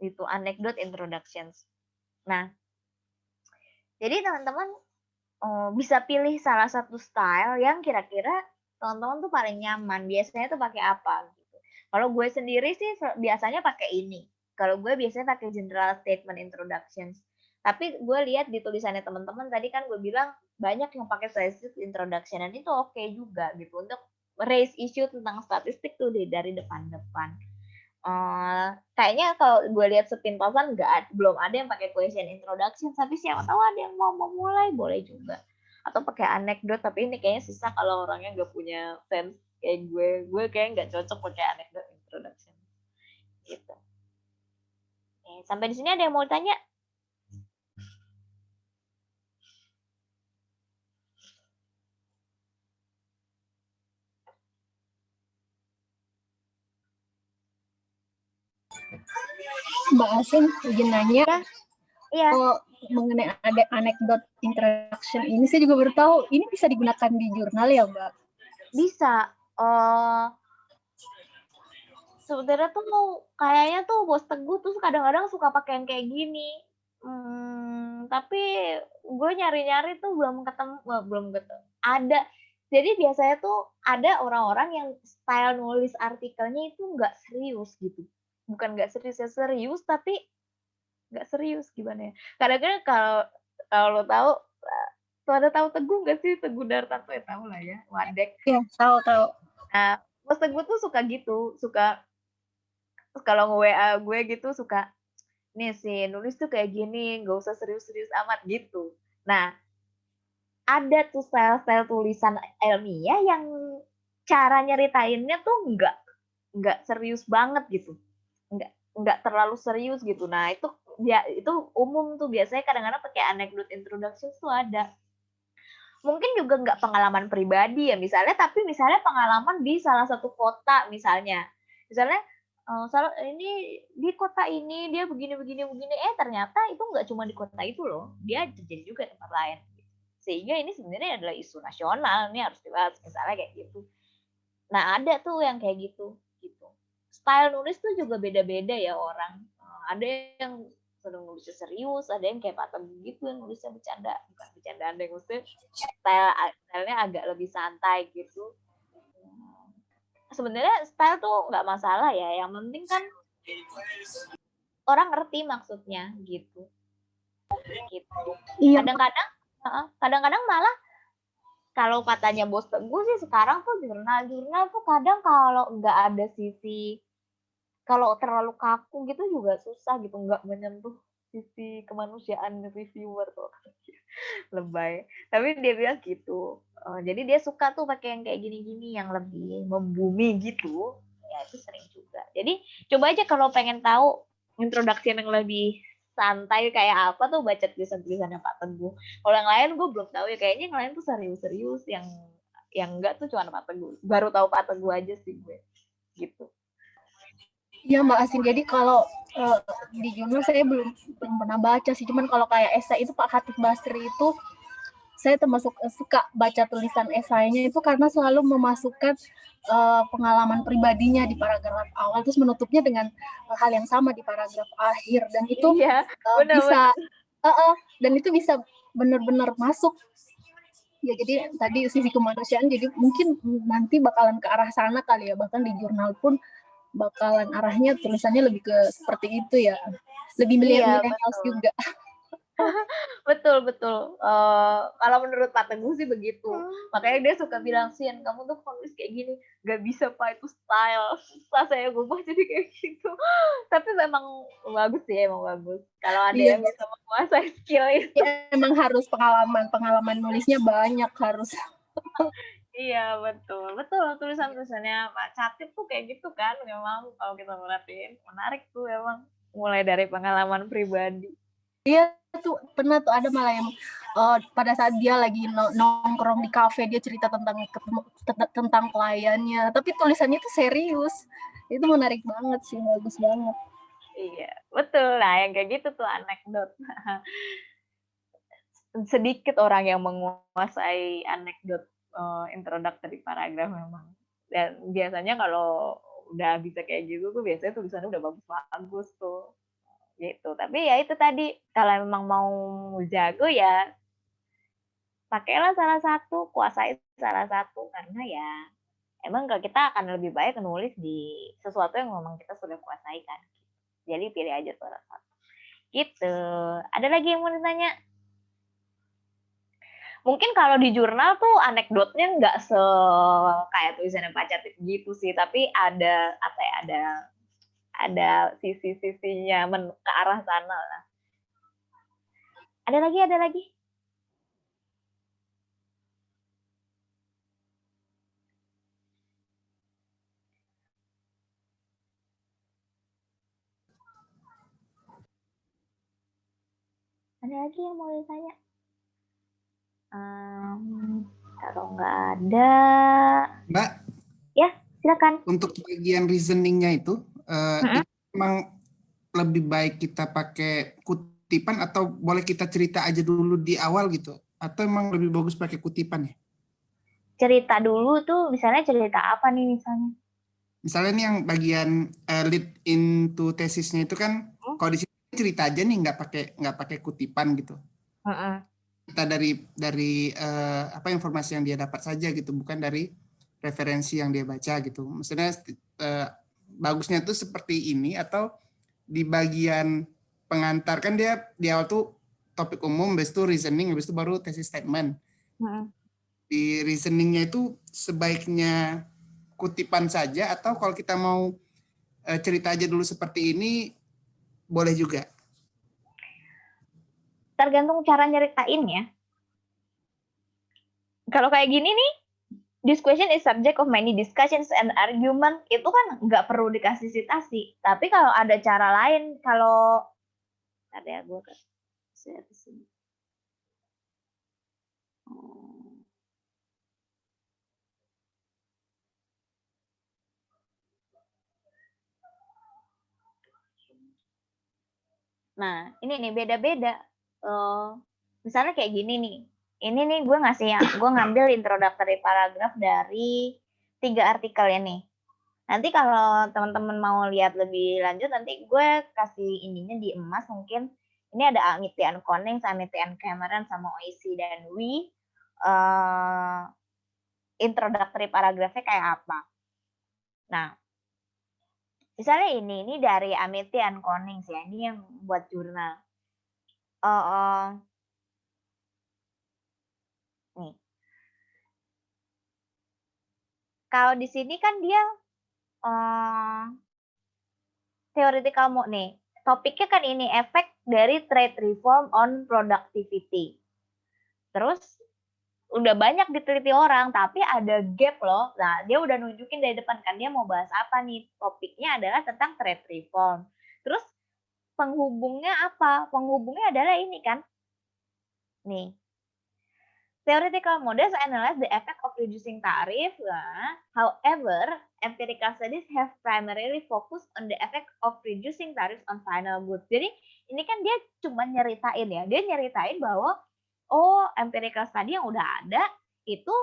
Itu anecdote introductions. Nah, jadi teman-teman bisa pilih salah satu style yang kira-kira teman-teman tuh paling nyaman. Biasanya tuh pakai apa gitu. Kalau gue sendiri sih biasanya pakai ini. Kalau gue biasanya pakai general statement introductions. Tapi gue lihat di tulisannya teman-teman tadi kan gue bilang banyak yang pakai statistic introduction dan itu oke juga gitu untuk raise issue tentang statistik tuh dari depan-depan. Kayaknya kalau gue lihat sepintasan belum ada yang pakai question introduction, tapi siapa tahu ada yang mau memulai boleh juga. Atau pakai anecdote, tapi ini kayaknya susah kalau orangnya nggak punya sense kayak gue kayaknya nggak cocok pakai anecdote introduction. Gitu. Sampai di sini ada yang mau tanya? Mbak Asin izin nanya. Iya. Kalau mengenai ada anecdote introduction ini saya juga baru tahu ini bisa digunakan di jurnal ya Mbak? Bisa. Sebenarnya tuh kayaknya tuh Bos Teguh tuh kadang-kadang suka pakai yang kayak gini. Tapi gue nyari-nyari tuh belum ketemu. Ada. Jadi biasanya tuh ada orang-orang yang style nulis artikelnya itu nggak serius gitu. Bukan nggak serius ya serius, tapi nggak serius gimana ya. Kadang-kadang kalau lo tahu, pada tahu Teguh nggak sih? Teguh Dartanto ya tahu lah ya, Wadek. Iya, tahu. Nah, Bos Teguh tuh suka gitu, kalau nge-WA gue gitu suka, nih sih nulis tuh kayak gini, nggak usah serius-serius amat gitu. Nah, ada tuh style-style tulisan ilmiah yang cara nyeritainnya tuh nggak serius banget gitu, nggak terlalu serius gitu. Nah itu umum tuh biasanya kadang-kadang pakai anecdote introduction tuh ada. Mungkin juga nggak pengalaman pribadi ya misalnya, tapi misalnya pengalaman di salah satu kota misalnya ini di kota ini dia begini ternyata itu nggak cuma di kota itu loh, dia terjadi juga di tempat lain, sehingga ini sebenarnya adalah isu nasional, ini harus dibahas misalnya kayak gitu. Nah ada tuh yang kayak gitu. Style nulis tuh juga beda-beda ya orang, ada yang sering nulisnya serius, ada yang kayak Pak Teguh gitu yang nulisnya bercanda, bukan bercandaan deh, maksudnya stylenya agak lebih santai gitu. Sebenarnya style tuh nggak masalah ya, yang penting kan orang ngerti maksudnya gitu. Iya. Kadang-kadang malah kalau katanya Bos Teguh sih sekarang tuh jurnal tuh kadang kalau nggak ada sisi, kalau terlalu kaku gitu juga susah gitu, nggak menyentuh sisi kemanusiaan reviewer tuh. Lebay. Tapi dia bilang gitu. Jadi dia suka tuh pakai yang kayak gini-gini yang lebih membumi gitu. Ya itu sering juga. Jadi coba aja kalau pengen tahu introduction yang lebih santai kayak apa tuh baca tulisan-tulisannya Pak Teguh. Kalau yang lain gue belum tahu ya, kayaknya yang lain tuh serius-serius, yang enggak tuh cuma Pak Teguh. Baru tahu Pak Teguh aja sih gue. Gitu. Iya Mbak Asin, jadi kalau di jurnal saya belum pernah baca sih, cuman kalau kayak esai itu Pak Khatib Basri itu saya termasuk suka baca tulisan esainya itu karena selalu memasukkan pengalaman pribadinya di paragraf awal, terus menutupnya dengan hal yang sama di paragraf akhir, dan itu dan itu bisa benar-benar masuk. Ya jadi tadi sisi kemanusiaan, jadi mungkin nanti bakalan ke arah sana kali ya, bahkan di jurnal pun bakalan arahnya tulisannya lebih ke seperti itu ya, lebih millennials juga. Betul. Kalau menurut Pak Teguh sih begitu. Makanya dia suka bilang, Sin, kamu tuh nulis kayak gini, nggak bisa Pak, itu style susah saya ubah jadi kayak gitu. Tapi memang bagus sih, emang bagus kalau ada Iya, yang bisa menguasai skill itu. ya, emang harus pengalaman nulisnya banyak harus. Iya, betul betul, tulisannya Pak Catip tuh kayak gitu kan, memang kalau kita perhatiin menarik tuh emang, mulai dari pengalaman pribadi. Iya tuh pernah tuh ada malah yang pada saat dia lagi nongkrong di kafe, dia cerita tentang kliennya, tapi tulisannya tuh serius. Itu menarik banget sih, bagus banget. Iya, betul. Nah, yang kayak gitu tuh anekdot. Sedikit orang yang menguasai anekdot introductory paragraf memang. Dan biasanya kalau udah bisa kayak gitu tuh biasanya tulisannya udah bagus-bagus tuh. Gitu. Tapi ya itu tadi, kalau memang mau jago ya pakailah salah satu, kuasai salah satu, karena ya emang kita akan lebih baik nulis di sesuatu yang memang kita sudah kuasai kan. Jadi pilih aja salah satu. Gitu. Ada lagi yang mau ditanya? Mungkin kalau di jurnal tuh anekdotnya nggak kayak tulisannya Pak Catip gitu sih, tapi ada apa ya, ada sisi-sisinya ke arah sana lah. Ada lagi? Ada lagi? Yang mau ditanya? Kalau nggak ada, Mbak, ya silakan. untuk bagian reasoningnya itu, itu memang lebih baik kita pakai kutipan atau boleh kita cerita aja dulu di awal gitu? Atau emang lebih bagus pakai kutipan ya? Cerita dulu tuh, misalnya cerita apa nih misalnya? Misalnya nih yang bagian lead into tesisnya itu kan, kalau di sini cerita aja nih, nggak pakai kutipan gitu. Kita dari apa informasi yang dia dapat saja gitu, bukan dari referensi yang dia baca gitu. Maksudnya bagusnya tuh seperti ini, atau di bagian pengantar kan dia di awal tuh topik umum, habis itu reasoning, habis itu baru thesis statement. Di reasoningnya itu sebaiknya kutipan saja, atau kalau kita mau cerita aja dulu seperti ini boleh juga? Tergantung cara nyeritainnya. Kalau kayak gini nih, this question is subject of many discussions and argument, itu kan nggak perlu dikasih citasi. Tapi kalau ada cara lain, kalau ada gue kasih di sini. Nah, ini nih beda-beda. Misalnya kayak gini nih. Ini nih gue ngambil introductory paragraph dari 3 artikel ini. Nanti kalau teman-teman mau lihat lebih lanjut, nanti gue kasih ininya di emas mungkin. Ini ada Amity and Konings, Amity and Cameron, sama OIC dan WI. Introductory paragrafnya kayak apa. Nah, misalnya ini dari Amity and Konings ya, ini yang buat jurnal. Nih. Kalau di sini kan dia theoretical mode nih. Topiknya kan ini, efek dari trade reform on productivity. Terus udah banyak diteliti orang, tapi ada gap loh. Nah, dia udah nunjukin dari depan kan dia mau bahas apa nih. Topiknya adalah tentang trade reform. Terus penghubungnya apa? Penghubungnya adalah ini kan. Nih. Theoretical models analyze the effect of reducing tariff. However, empirical studies have primarily focused on the effect of reducing tariffs on final goods. Jadi ini kan dia cuma nyeritain ya. Dia nyeritain bahwa empirical study yang udah ada itu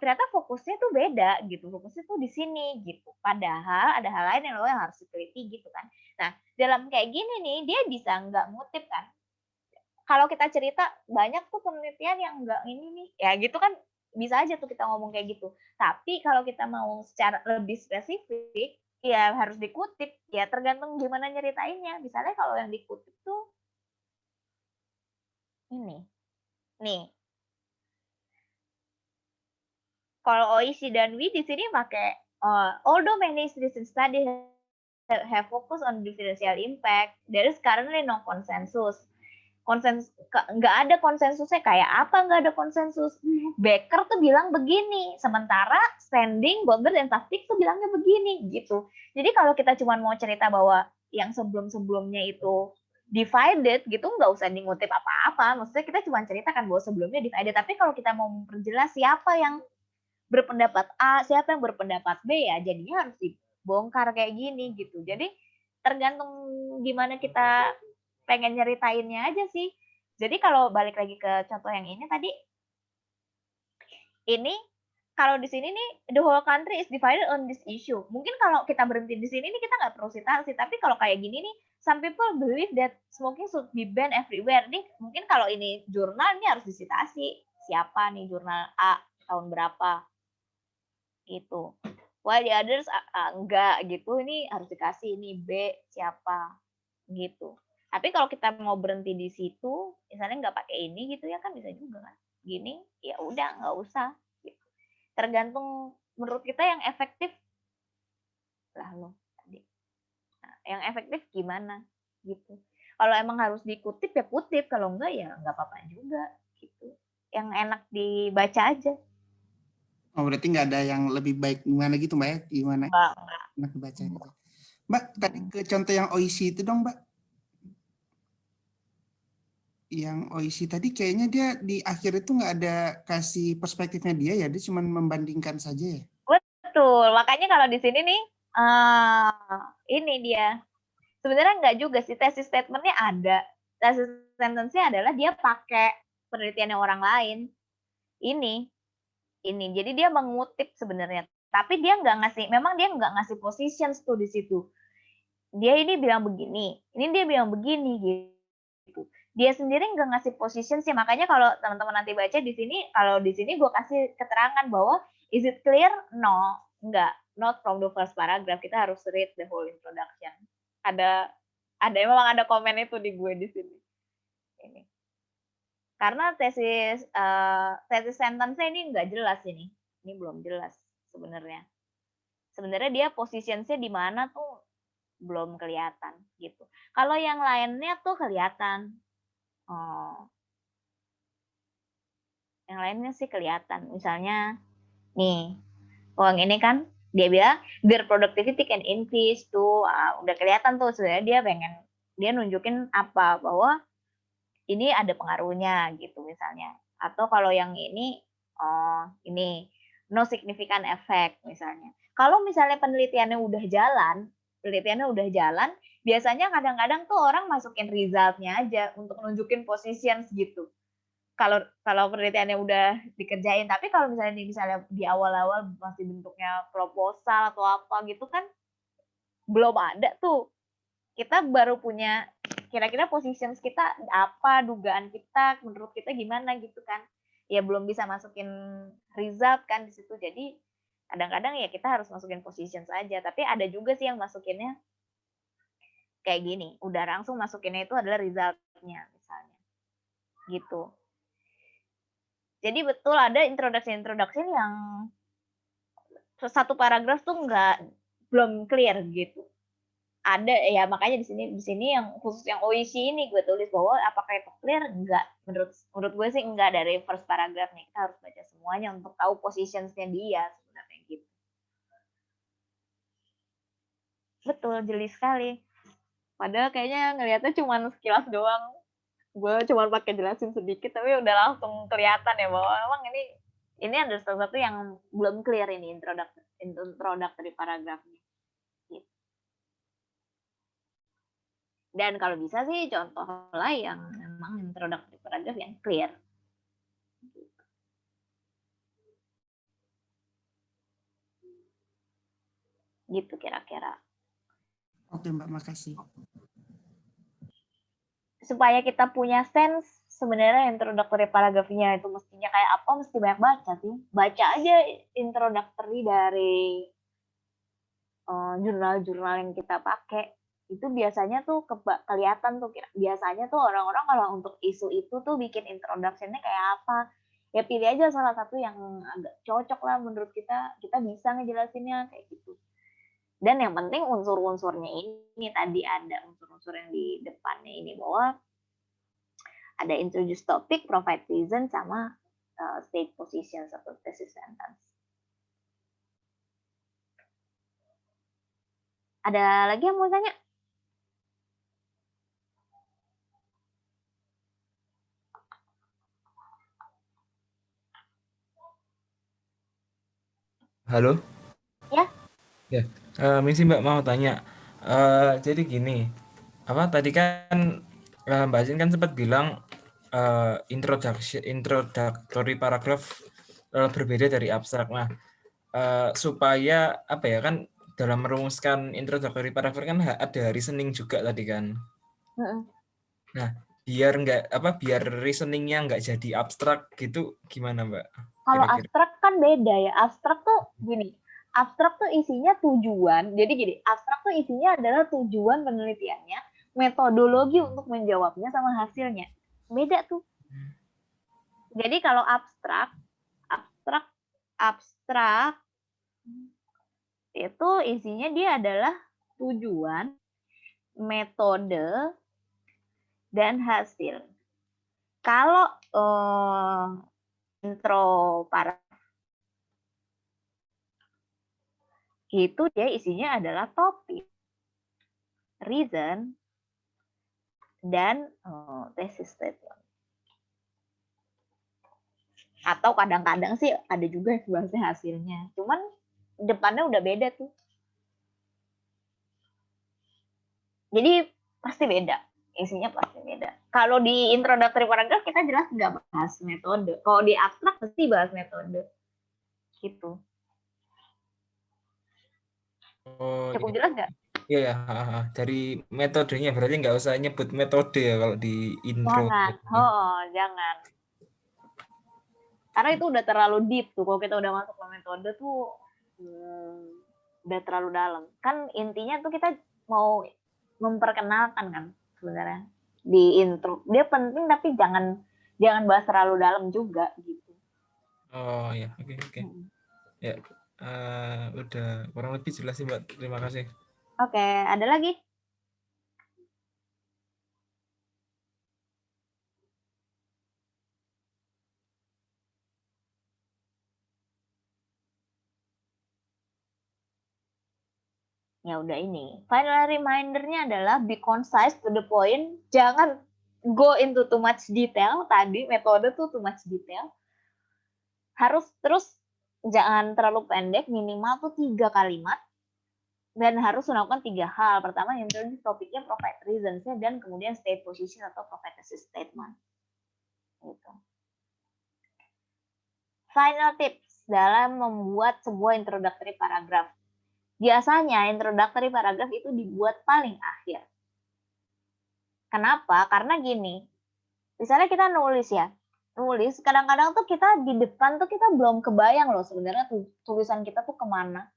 ternyata fokusnya tuh beda gitu. Fokusnya tuh di sini gitu. Padahal ada hal lain yang harus diteliti gitu kan. Nah, dalam kayak gini nih dia bisa nggak ngutip kan. Kalau kita cerita banyak tuh penelitian yang enggak ini nih, ya gitu kan bisa aja tuh kita ngomong kayak gitu. Tapi kalau kita mau secara lebih spesifik, ya harus dikutip. Ya tergantung gimana nyeritainnya. Misalnya kalau yang dikutip tuh ini. Nih. Kalau OIC dan WI di sini pakai although many recent studies have focused on differential impact, there is currently no consensus. Nggak ada konsensusnya. Kayak apa nggak ada konsensus? Becker tuh bilang begini, sementara Standing, Goldberg, dan Tufte tuh bilangnya begini gitu. Jadi kalau kita cuma mau cerita bahwa yang sebelum-sebelumnya itu divided gitu, nggak usah ngutip apa-apa. Maksudnya kita cuma ceritakan bahwa sebelumnya divided. Tapi kalau kita mau memperjelas siapa yang berpendapat A, siapa yang berpendapat B, ya jadinya harus dibongkar kayak gini gitu. Jadi tergantung gimana kita pengen nyeritainnya aja sih. Jadi kalau balik lagi ke contoh yang ini tadi, ini kalau di sini nih the whole country is divided on this issue. Mungkin kalau kita berhenti di sini nih kita nggak perlu citasi, tapi kalau kayak gini nih, some people believe that smoking should be banned everywhere. Nih mungkin kalau ini jurnal ini harus disitasi. Siapa nih jurnal A tahun berapa? Gitu. While the others enggak gitu, ini harus dikasih ini B siapa gitu. Tapi kalau kita mau berhenti di situ, misalnya nggak pakai ini gitu ya kan bisa juga kan. Gini ya udah nggak usah. Gitu. Tergantung menurut kita yang efektif lah lo tadi. Nah, yang efektif gimana gitu. Kalau emang harus dikutip ya kutip, kalau enggak ya nggak apa-apa juga gitu. Yang enak dibaca aja. Oh, berarti nggak ada yang lebih baik gimana gitu Mbak ya? Gimana? Enak dibaca gitu. Mbak, tadi ke contoh yang OIC itu dong Mbak. Yang OIC tadi kayaknya dia di akhir itu nggak ada kasih perspektifnya dia ya, dia cuma membandingkan saja ya. Betul, makanya kalau di sini nih, ini dia. Sebenarnya nggak juga sih, tesis statementnya ada. Tesis sentence-nya adalah dia pakai penelitiannya orang lain. Ini. Jadi dia mengutip sebenarnya. Tapi dia nggak ngasih, memang dia nggak ngasih positions tuh di situ. Dia ini bilang begini, ini dia bilang begini gitu. Dia sendiri nggak ngasih position sih, makanya kalau teman-teman nanti baca di sini, kalau di sini gue kasih keterangan bahwa is it clear? No, enggak, not from the first paragraph. Kita harus read the whole introduction. Memang ada komen itu di gue di sini. Ini. Karena tesis sentence-nya ini nggak jelas ini belum jelas sebenarnya. Sebenarnya dia posisinya di mana tuh belum kelihatan gitu. Kalau yang lainnya tuh kelihatan. Yang lainnya sih kelihatan. Misalnya nih, yang ini kan dia bilang their productivity can increase tuh, udah kelihatan tuh sebenarnya dia nunjukin apa bahwa ini ada pengaruhnya gitu misalnya. Atau kalau yang ini no significant effect misalnya. Kalau misalnya penelitiannya udah jalan, biasanya kadang-kadang tuh orang masukin resultnya aja untuk nunjukin positions gitu. Kalau penelitiannya udah dikerjain, tapi kalau misalnya di awal-awal masih bentuknya proposal atau apa gitu kan belum ada tuh. Kita baru punya kira-kira positions kita apa, dugaan kita, menurut kita gimana gitu kan. Ya belum bisa masukin result kan di situ. Jadi kadang-kadang ya kita harus masukin positions aja. Tapi ada juga sih yang masukinnya kayak gini. Udah langsung masukinnya itu adalah resultnya misalnya. Gitu. Jadi betul ada introduction yang satu paragraf tuh belum clear gitu. Ada ya, makanya di sini yang khusus yang OIC ini gue tulis bahwa apakah itu clear? Enggak. Menurut gue sih enggak dari first paragrafnya. Kita harus baca semuanya untuk tahu positionsnya dia sebenarnya gitu. Betul, jeli sekali. Padahal kayaknya ngelihatnya cuma sekilas doang. Gue cuma pakai jelasin sedikit tapi udah langsung kelihatan ya bahwa memang ini ada sesuatu yang belum clear ini introductory paragrafnya. Gitu. Dan kalau bisa sih contoh lah yang memang introductory paragraph yang clear. Gitu kira-kira. Oke Mbak, makasih. Supaya kita punya sense sebenarnya introductory paragrafnya itu mestinya kayak apa, mesti banyak baca sih. Baca aja introductory dari jurnal-jurnal yang kita pakai. Itu biasanya tuh kelihatan tuh, biasanya tuh orang-orang kalau untuk isu itu tuh bikin introduction-nya kayak apa. ya pilih aja salah satu yang agak cocok lah menurut kita bisa ngejelasinnya kayak gitu. Dan yang penting unsur-unsurnya ini tadi ada unsur-unsur yang di depannya ini, bahwa ada introduce topic, provide reason, sama state position atau thesis sentence. Ada lagi yang mau tanya? Halo? Ya. Ya, misi Mbak mau tanya. Jadi gini, apa tadi kan Mbak Asin kan sempat bilang introductory paragraph berbeda dari abstrak. Nah, supaya apa ya kan dalam merumuskan introductory paragraph kan ada reasoning juga tadi kan. Nah, biar reasoningnya nggak jadi abstrak gitu gimana Mbak? Kalau Kira-kira. abstrak kan beda ya. Abstrak tuh gini, abstrak tuh isinya tujuan. Jadi gini, abstrak tuh isinya adalah tujuan penelitiannya, metodologi untuk menjawabnya, sama hasilnya. Beda tuh. Jadi kalau abstrak itu isinya dia adalah tujuan, metode, dan hasil. Kalau intro paragraf itu dia isinya adalah topik, reason, dan thesis statement. Atau kadang-kadang sih ada juga yang bahasnya hasilnya. Cuman depannya udah beda tuh. Jadi pasti beda. Isinya pasti beda. Kalau di introductory paragraph kita jelas nggak bahas metode. Kalau di abstrak pasti bahas metode. Gitu. Oh, cukup jelas nggak? Iya ya, dari metodenya berarti nggak usah nyebut metode ya kalau di intro. Jangan. Karena itu udah terlalu deep tuh. Kalau kita udah masuk ke metode tuh udah terlalu dalam. Kan intinya tuh kita mau memperkenalkan kan sebenarnya di intro. Dia penting tapi jangan bahas terlalu dalam juga gitu. Oh ya, oke. Ya, udah kurang lebih jelas sih Mbak. Terima kasih. Oke, ada lagi? Ya udah ini. Final reminder-nya adalah be concise to the point. Jangan go into too much detail. Tadi metode tuh too much detail. Harus terus jangan terlalu pendek. Minimal tuh 3 kalimat. Dan harus melakukan 3 hal. Pertama, introduce topiknya, provide reasons-nya, dan kemudian state position atau provide thesis statement. Gitu. Final tips dalam membuat sebuah introductory paragraph. Biasanya introductory paragraph itu dibuat paling akhir. Kenapa? Karena gini, misalnya kita nulis kadang-kadang tuh kita di depan tuh kita belum kebayang loh sebenarnya tulisan kita tuh kemana.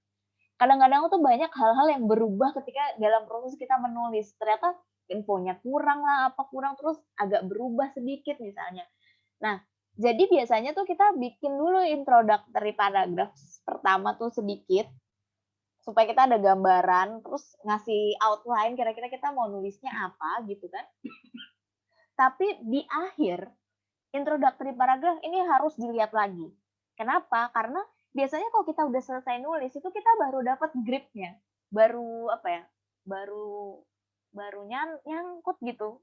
Kadang-kadang tuh banyak hal-hal yang berubah ketika dalam proses kita menulis. Ternyata infonya kurang lah, terus agak berubah sedikit misalnya. Nah, jadi biasanya tuh kita bikin dulu introductory paragraph pertama tuh sedikit, supaya kita ada gambaran, terus ngasih outline kira-kira kita mau nulisnya apa gitu kan. Tapi di akhir introductory paragraph ini harus dilihat lagi. Kenapa? Karena biasanya kalau kita udah selesai nulis itu kita baru dapat gripnya, baru nyangkut gitu.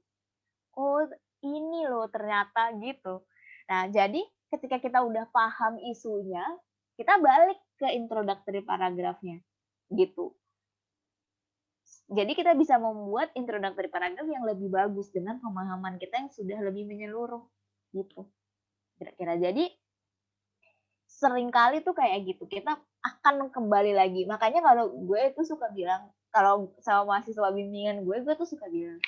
Oh ini loh ternyata gitu. Nah jadi ketika kita udah paham isunya, kita balik ke introductory paragrafnya. Gitu. Jadi kita bisa membuat introductory paragraph yang lebih bagus dengan pemahaman kita yang sudah lebih menyeluruh gitu. Kira-kira jadi seringkali tuh kayak gitu. Kita akan kembali lagi. Makanya kalau gue itu suka bilang, kalau sama mahasiswa bimbingan gue tuh suka bilang,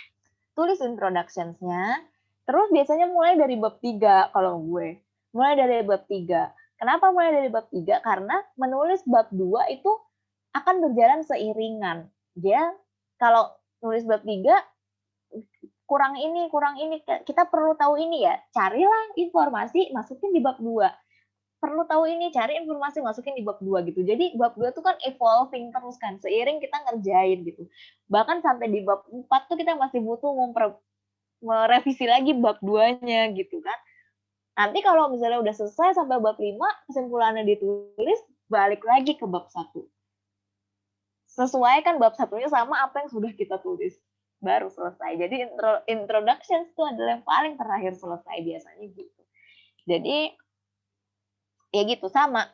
tulis introductions-nya, terus biasanya mulai dari bab 3 kalau gue. Mulai dari bab 3. Kenapa mulai dari bab 3? Karena menulis bab 2 itu akan berjalan seiringan. Dia kalau nulis bab 3 kurang ini, kita perlu tahu ini ya, carilah informasi, masukin di bab 2. Perlu tahu ini, cari informasi, masukin di bab 2 gitu. Jadi bab 2 tuh kan evolving terus kan, seiring kita ngerjain gitu. Bahkan sampai di bab 4 tuh kita masih butuh merevisi lagi bab 2-nya gitu kan. Nanti kalau misalnya udah selesai sampai bab 5, kesimpulannya ditulis, balik lagi ke bab 1. Sesuaikan bab 1-nya sama apa yang sudah kita tulis. Baru selesai. Jadi introduction itu adalah yang paling terakhir selesai biasanya gitu. Jadi ya gitu sama.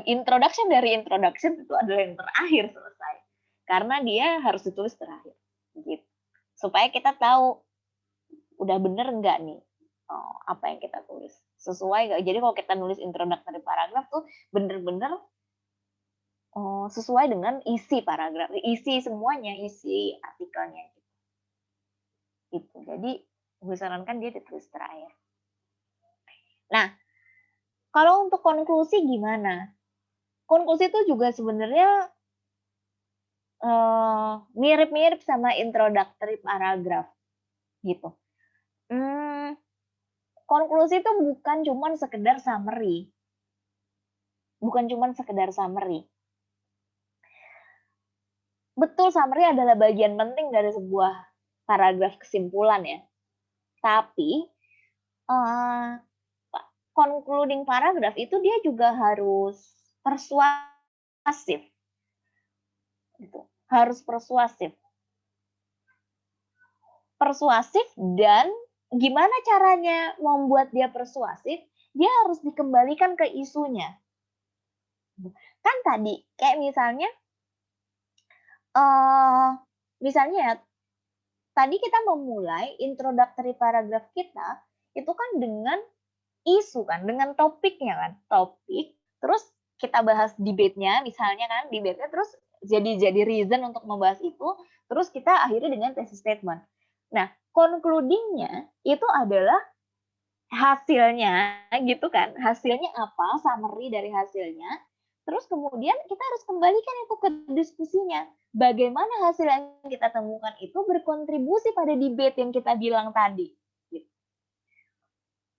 Introduction dari introduction itu adalah yang terakhir selesai. Karena dia harus ditulis terakhir. Gitu. Supaya kita tahu udah bener nggak nih apa yang kita tulis. Sesuai nggak? Jadi kalau kita nulis introductory paragraf tuh bener-bener sesuai dengan isi paragraf, isi semuanya, isi artikelnya. Gitu. Jadi gue sarankan dia ditulis terakhir. Nah, kalau untuk konklusi gimana? Konklusi itu juga sebenarnya mirip-mirip sama introductory paragraf gitu. Konklusi itu bukan cuma sekedar summary. Betul, summary adalah bagian penting dari sebuah paragraf kesimpulan ya. Tapi concluding paragraph itu dia juga harus persuasif. Gitu. Harus persuasif. Persuasif dan gimana caranya membuat dia persuasif? Dia harus dikembalikan ke isunya. Kan tadi kayak misalnya tadi kita memulai introductory paragraph kita itu kan dengan isu kan, dengan topiknya kan, topik, terus kita bahas debate-nya misalnya kan, debate-nya terus jadi reason untuk membahas itu, terus kita akhiri dengan thesis statement. Nah, concluding-nya itu adalah hasilnya gitu kan, hasilnya apa, summary dari hasilnya, terus kemudian kita harus kembalikan itu ke diskusinya. Bagaimana hasil yang kita temukan itu berkontribusi pada debate yang kita bilang tadi. Gitu.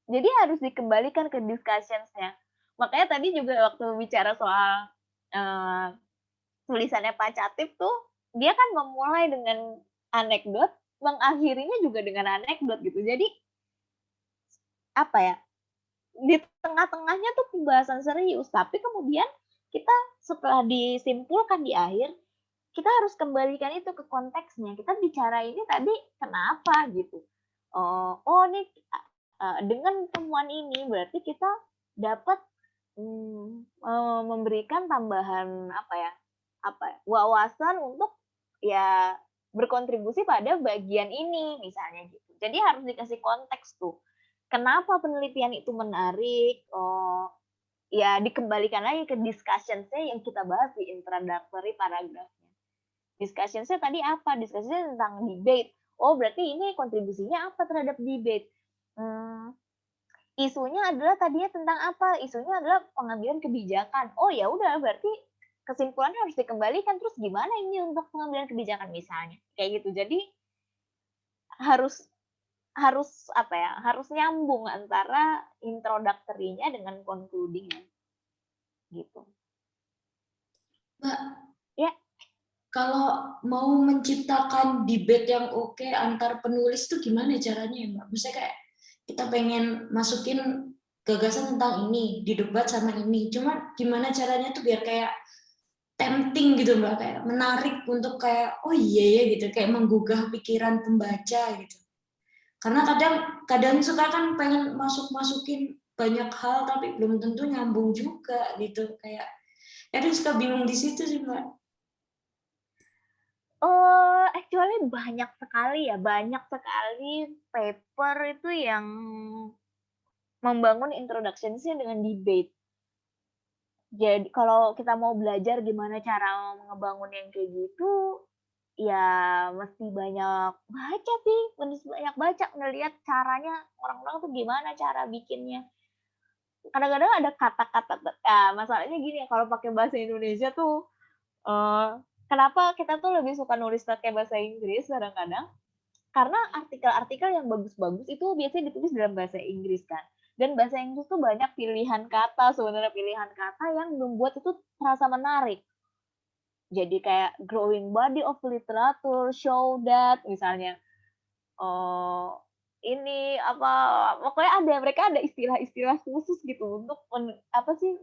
Jadi harus dikembalikan ke discussions-nya. Makanya tadi juga waktu bicara soal tulisannya Pak Catif tuh, dia kan memulai dengan anekdot, mengakhirinya juga dengan anekdot gitu. Jadi apa ya? Di tengah-tengahnya tuh pembahasan serius, tapi kemudian kita setelah disimpulkan di akhir, kita harus kembalikan itu ke konteksnya. Kita bicara ini tadi kenapa gitu. Nih dengan temuan ini berarti kita dapat memberikan tambahan wawasan untuk ya berkontribusi pada bagian ini misalnya gitu. Jadi harus dikasih konteks tuh. Kenapa penelitian itu menarik? Ya dikembalikan lagi ke discussion-nya yang kita bahas di introductory paragrafnya. Discussion-nya tadi apa? Discussion-nya tentang debate. Oh, berarti ini kontribusinya apa terhadap debate? Isunya adalah tadinya tentang apa? Isunya adalah pengambilan kebijakan. Oh, ya udah, berarti kesimpulannya harus dikembalikan. Terus gimana ini untuk pengambilan kebijakan misalnya? Kayak gitu. Jadi harus nyambung antara introductory-nya dengan concluding-nya. Gitu. Mbak, ya. Kalau mau menciptakan debate yang oke antar penulis tuh gimana caranya ya, Mbak? Misalnya kayak kita pengen masukin gagasan tentang ini, didebat sama ini. Cuma gimana caranya tuh biar kayak tempting gitu, Mbak, kayak menarik untuk kayak oh iya ya gitu, kayak menggugah pikiran pembaca gitu. Karena kadang suka kan pengen masukin banyak hal tapi belum tentu nyambung juga gitu, kayak kadang suka bingung di situ sih, Mbak. Actually banyak sekali paper itu yang membangun introduction-nya dengan debate. Jadi kalau kita mau belajar gimana cara ngebangun yang kayak gitu, ya mesti banyak baca, ngelihat caranya orang-orang tuh gimana cara bikinnya. Kadang-kadang ada kata-kata, masalahnya gini ya, kalau pakai bahasa Indonesia tuh, kenapa kita tuh lebih suka nulis pakai bahasa Inggris kadang-kadang? karena artikel-artikel yang bagus-bagus itu biasanya ditulis dalam bahasa Inggris kan. Dan bahasa Inggris tuh banyak pilihan kata, sebenarnya pilihan kata yang membuat itu terasa menarik. Jadi kayak growing body of literature, show that, misalnya. Ini apa, pokoknya mereka ada istilah-istilah khusus gitu untuk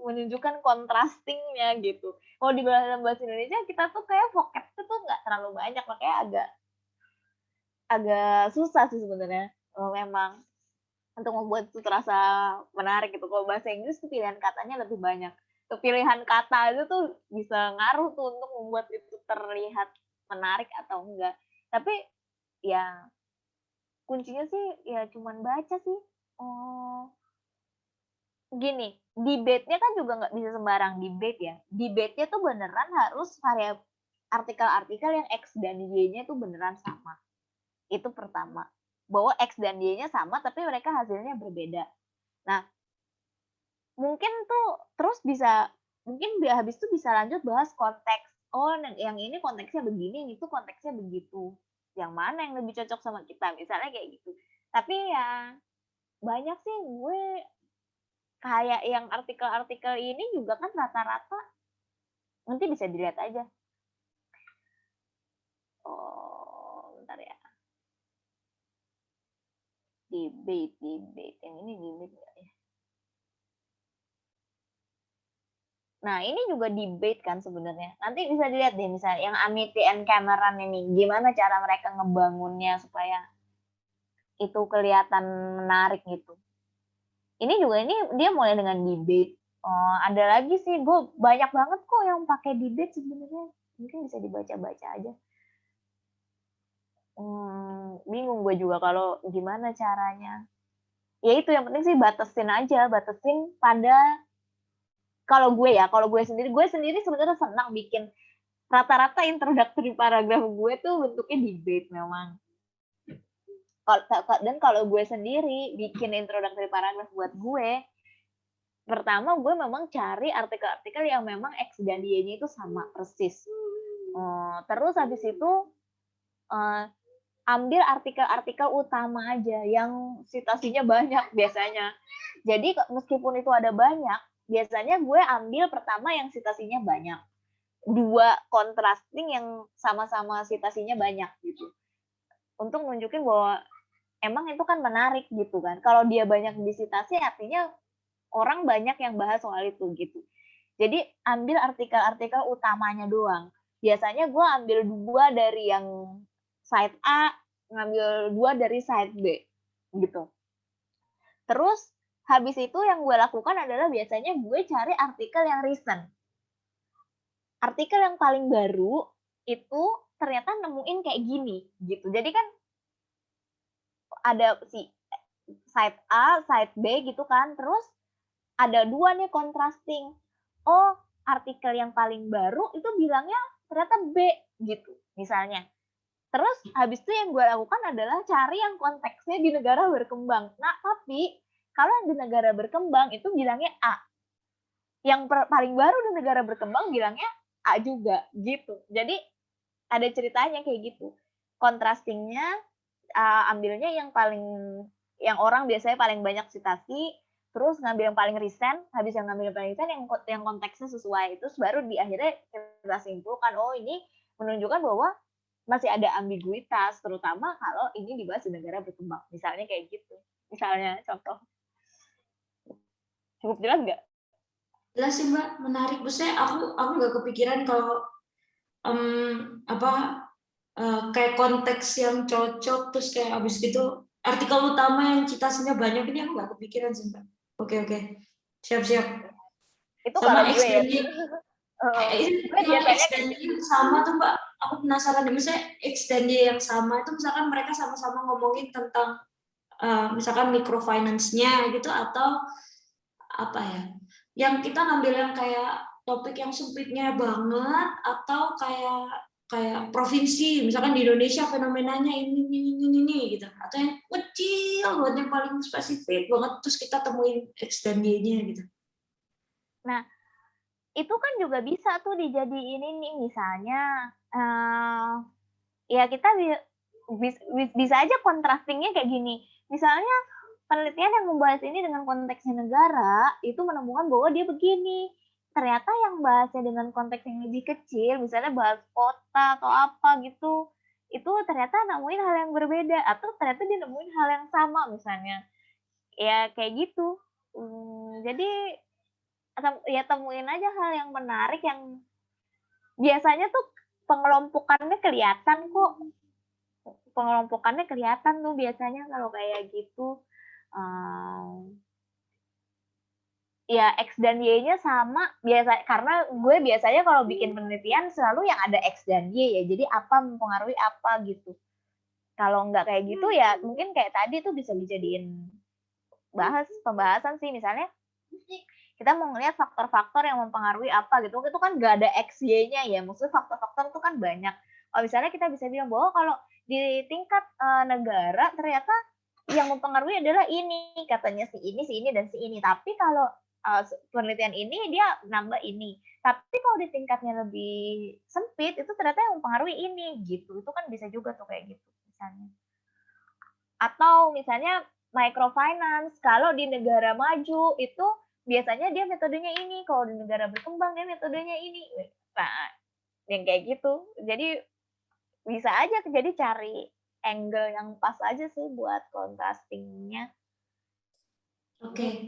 menunjukkan contrasting-nya gitu. Kalau di dalam bahasa Indonesia kita tuh kayak vocab-nya tuh nggak terlalu banyak, makanya agak susah sih sebenarnya memang untuk membuat itu terasa menarik gitu. Kalau bahasa Inggris tuh pilihan katanya lebih banyak. Pilihan kata itu tuh bisa ngaruh tuh untuk membuat itu terlihat menarik atau enggak. Tapi ya kuncinya sih ya cuman baca sih. Gini, debate-nya kan juga nggak bisa sembarang debate ya. Debate-nya tuh beneran harus artikel-artikel yang X dan Y-nya tuh beneran sama. Itu pertama. Bahwa X dan Y-nya sama tapi mereka hasilnya berbeda. Nah, mungkin tuh terus mungkin habis itu bisa lanjut bahas konteks. Oh, yang ini konteksnya begini, yang itu konteksnya begitu. Yang mana yang lebih cocok sama kita, misalnya kayak gitu. Tapi ya banyak sih gue kayak yang artikel-artikel ini juga kan rata-rata nanti bisa dilihat aja. Bentar ya. Debate. Yang ini debate nggak ya? Nah, ini juga debate kan sebenarnya. Nanti bisa dilihat deh misalnya yang Amity and Cameron ini, gimana cara mereka ngebangunnya supaya itu kelihatan menarik gitu. Ini dia mulai dengan debate. Ada lagi sih, gue banyak banget kok yang pakai debate sebenarnya. Mungkin bisa dibaca-baca aja. Bingung gue juga kalau gimana caranya. Ya itu yang penting sih batasin pada kalau gue sendiri sebenarnya senang bikin rata-rata introductory paragraph gue tuh bentuknya debate memang. Dan kalau gue sendiri bikin introductory paragraph buat gue, pertama gue memang cari artikel-artikel yang memang X dan Y-nya itu sama persis. Terus habis itu ambil artikel-artikel utama aja yang citasinya banyak biasanya. Jadi meskipun itu ada banyak, biasanya gue ambil pertama yang citasinya banyak. 2 contrasting yang sama-sama citasinya banyak gitu. Untuk nunjukin bahwa emang itu kan menarik gitu kan. Kalau dia banyak disitasi artinya orang banyak yang bahas soal itu gitu. Jadi ambil artikel-artikel utamanya doang. Biasanya gue ambil 2 dari yang side A, ngambil 2 dari side B gitu. Terus habis itu yang gue lakukan adalah biasanya gue cari artikel yang recent. Artikel yang paling baru itu ternyata nemuin kayak gini gitu. Jadi kan ada si side A, side B gitu kan. Terus ada 2 nih contrasting. Artikel yang paling baru itu bilangnya ternyata B gitu misalnya. Terus habis itu yang gue lakukan adalah cari yang konteksnya di negara berkembang. Nah, tapi kalau di negara berkembang itu bilangnya A. Yang paling baru di negara berkembang bilangnya A juga gitu. Jadi ada ceritanya kayak gitu. Contrastingnya ambilnya yang orang biasanya paling banyak citasi, terus ngambil yang paling recent, habis yang ngambil yang paling recent yang konteksnya sesuai, terus baru di akhirnya kita simpulkan ini menunjukkan bahwa masih ada ambiguitas, terutama kalau ini dibahas di negara berkembang. Misalnya kayak gitu. Misalnya contoh. Cukup jelas nggak? Jelas sih Mbak, menarik. Maksudnya aku nggak kepikiran kalau kayak konteks yang cocok, terus kayak abis gitu artikel utama yang citasinya banyak ini aku nggak kepikiran sih Mbak. Oke. Siap. Itu sama kalau gue ya. Yang X dan Y yang sama tuh Mbak, aku penasaran deh, misalnya X dan Y yang sama itu misalkan mereka sama-sama ngomongin tentang misalkan microfinance-nya gitu, atau apa ya, yang kita ngambil yang kayak topik yang sempitnya banget, atau kayak provinsi, misalkan di Indonesia fenomenanya ini gitu, atau yang kecil banget yang paling spesifik banget terus kita temuin X dan Y-nya gitu. Nah, itu kan juga bisa tuh dijadiin ini misalnya ya kita bisa aja contrastingnya kayak gini. Misalnya penelitian yang membahas ini dengan konteksnya negara itu menemukan bahwa dia begini. Ternyata yang bahasnya dengan konteks yang lebih kecil, misalnya bahas kota atau apa gitu, itu ternyata nemuin hal yang berbeda, atau ternyata dia nemuin hal yang sama misalnya. Ya kayak gitu. Jadi ya temuin aja hal yang menarik yang biasanya tuh pengelompokannya kelihatan kok. Pengelompokannya kelihatan tuh biasanya kalau kayak gitu. Ya X dan Y-nya sama biasa, karena gue biasanya kalau bikin penelitian selalu yang ada X dan Y ya, jadi apa mempengaruhi apa gitu. Kalau nggak kayak gitu ya mungkin kayak tadi tuh bisa dijadiin pembahasan sih, misalnya kita mau ngelihat faktor-faktor yang mempengaruhi apa gitu, itu kan nggak ada X Y-nya ya, maksudnya faktor-faktor itu kan banyak. Misalnya kita bisa bilang bahwa kalau di tingkat negara ternyata yang mempengaruhi adalah ini, katanya si ini dan si ini, tapi kalau penelitian ini dia nambah ini, tapi kalau di tingkatnya lebih sempit itu ternyata yang mempengaruhi ini gitu. Itu kan bisa juga tuh kayak gitu misalnya. Atau misalnya microfinance, kalau di negara maju itu biasanya dia metodenya ini, kalau di negara berkembang dia metodenya ini. Nah, yang kayak gitu. Jadi bisa aja jadi cari angle yang pas aja sih buat contrastingnya. Oke.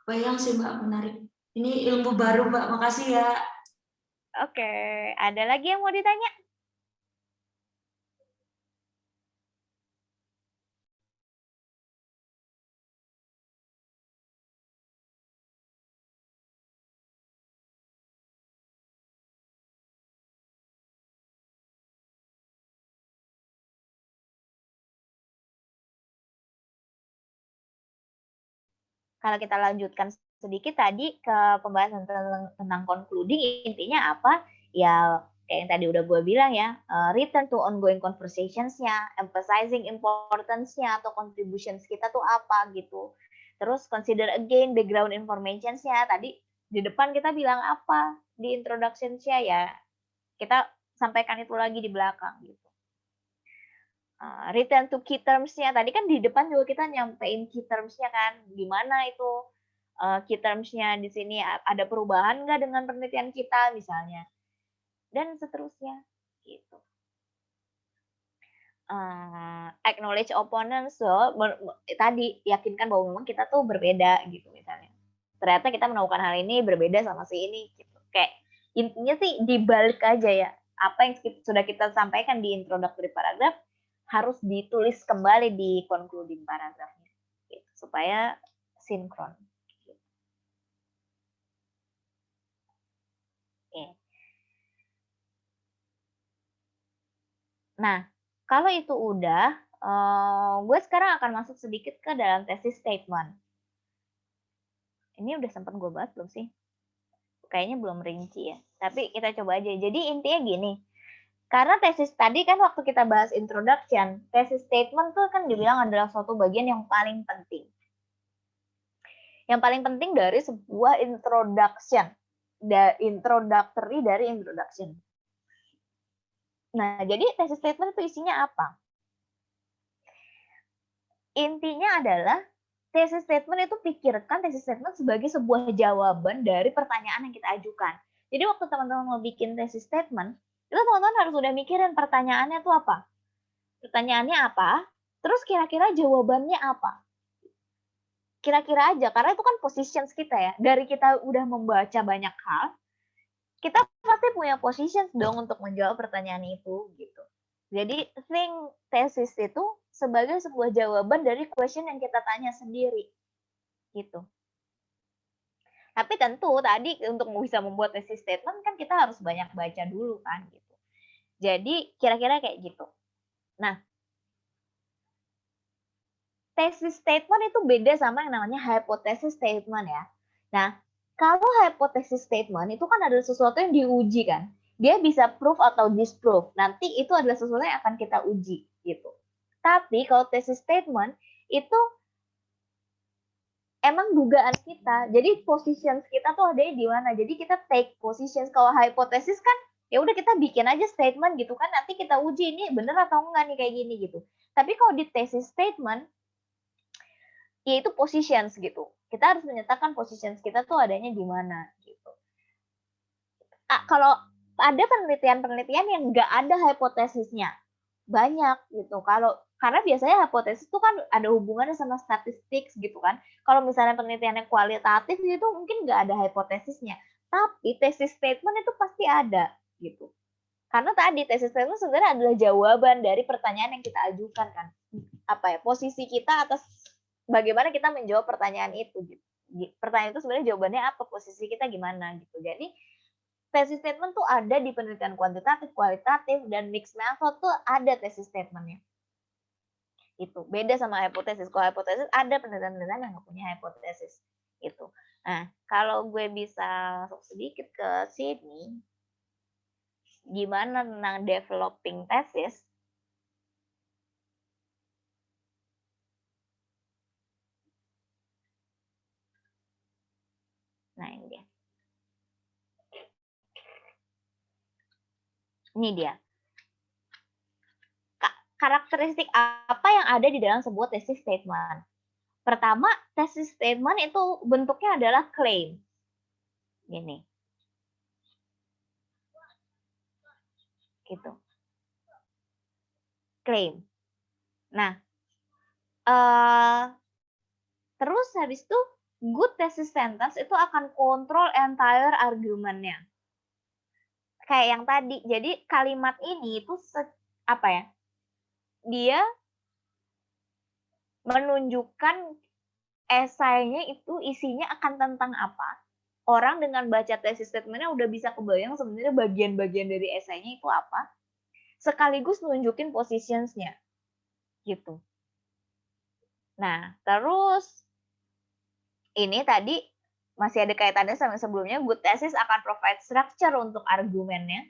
Bayang sih Mbak, menarik. Ini ilmu baru Mbak, makasih ya. Oke, ada lagi yang mau ditanya? Kalau kita lanjutkan sedikit tadi ke pembahasan tentang concluding, intinya apa? Ya kayak yang tadi udah gue bilang ya, return to ongoing conversations-nya, emphasizing importance-nya atau contributions kita tuh apa gitu. Terus consider again background information-nya. Tadi di depan kita bilang apa? Di introduction-nya ya kita sampaikan itu lagi di belakang gitu. Return to key terms-nya. Tadi kan di depan juga kita nyampein key terms-nya kan. Gimana itu key terms-nya di sini, ada perubahan nggak dengan penelitian kita misalnya. Dan seterusnya gitu. Acknowledge opponents. So, tadi yakinkan bahwa memang kita tuh berbeda gitu misalnya. Ternyata kita menemukan hal ini berbeda sama si ini gitu. Kayak intinya sih dibalik aja ya. Apa yang sudah kita sampaikan di introductory paragraph harus ditulis kembali di concluding paragrafnya gitu, supaya sinkron. Gitu. Nah, kalau itu udah, gue sekarang akan masuk sedikit ke dalam thesis statement. Ini udah sempat gue bahas belum sih? Kayaknya belum rinci ya. Tapi kita coba aja. Jadi intinya gini. Karena tesis tadi kan waktu kita bahas introduction, thesis statement tuh kan dibilang adalah suatu bagian yang paling penting. Yang paling penting dari sebuah introduction. Introductory dari introduction. Nah, jadi thesis statement itu isinya apa? Intinya adalah thesis statement itu pikirkan tesis statement sebagai sebuah jawaban dari pertanyaan yang kita ajukan. Jadi waktu teman-teman mau bikin tesis statement, itu teman-teman harus udah mikirin pertanyaannya itu apa. Pertanyaannya apa, terus kira-kira jawabannya apa. Kira-kira aja, karena itu kan positions kita ya. Dari kita udah membaca banyak hal, kita pasti punya positions dong untuk menjawab pertanyaan itu gitu. Jadi think thesis itu sebagai sebuah jawaban dari question yang kita tanya sendiri gitu. Tapi tentu tadi untuk bisa membuat thesis statement kan kita harus banyak baca dulu kan gitu. Jadi kira-kira kayak gitu. Nah, thesis statement itu beda sama yang namanya hypothesis statement ya. Nah, kalau hypothesis statement itu kan adalah sesuatu yang diuji kan. Dia bisa proof atau disprove. Nanti itu adalah sesuatu yang akan kita uji gitu. Tapi kalau thesis statement itu emang dugaan kita. Jadi positions kita tuh ada di mana. Jadi kita take positions. Kalau hypothesis kan ya udah kita bikin aja statement gitu kan, nanti kita uji ini bener atau enggak nih kayak gini gitu. Tapi kalau di thesis statement, yaitu positions gitu. Kita harus menyatakan positions kita tuh adanya di mana gitu. Kalau ada penelitian-penelitian yang nggak ada hipotesisnya, banyak gitu. Karena biasanya hipotesis itu kan ada hubungannya sama statistik gitu kan. Kalau misalnya penelitian yang kualitatif itu mungkin nggak ada hipotesisnya. Tapi thesis statement itu pasti ada gitu. Karena tadi thesis statement sebenarnya adalah jawaban dari pertanyaan yang kita ajukan kan. Posisi kita atas bagaimana kita menjawab pertanyaan itu gitu. Pertanyaan itu sebenarnya jawabannya apa, posisi kita gimana gitu. Jadi thesis statement tuh ada di penelitian kuantitatif, kualitatif, dan mixed method tuh ada thesis statementnya. Itu beda sama hipotesis. Kalau hipotesis ada penelitian-penelitian yang nggak punya hipotesis. Itu. Nah, kalau gue bisa masuk sedikit ke sini, gimana tentang developing thesis? Nah, ini dia. Ini dia. Karakteristik apa yang ada di dalam sebuah thesis statement? Pertama, thesis statement itu bentuknya adalah claim. Gini. Gitu. Claim. Nah, terus habis itu good thesis sentence itu akan kontrol entire argumentnya. Kayak yang tadi. Jadi kalimat ini itu dia menunjukkan esainya itu isinya akan tentang apa. Orang dengan baca thesis statement-nya udah bisa kebayang sebenarnya bagian-bagian dari esainya itu apa. Sekaligus nunjukin positions-nya. Gitu. Nah, terus ini tadi masih ada kaitannya sama sebelumnya. Good thesis akan provide structure untuk argumennya.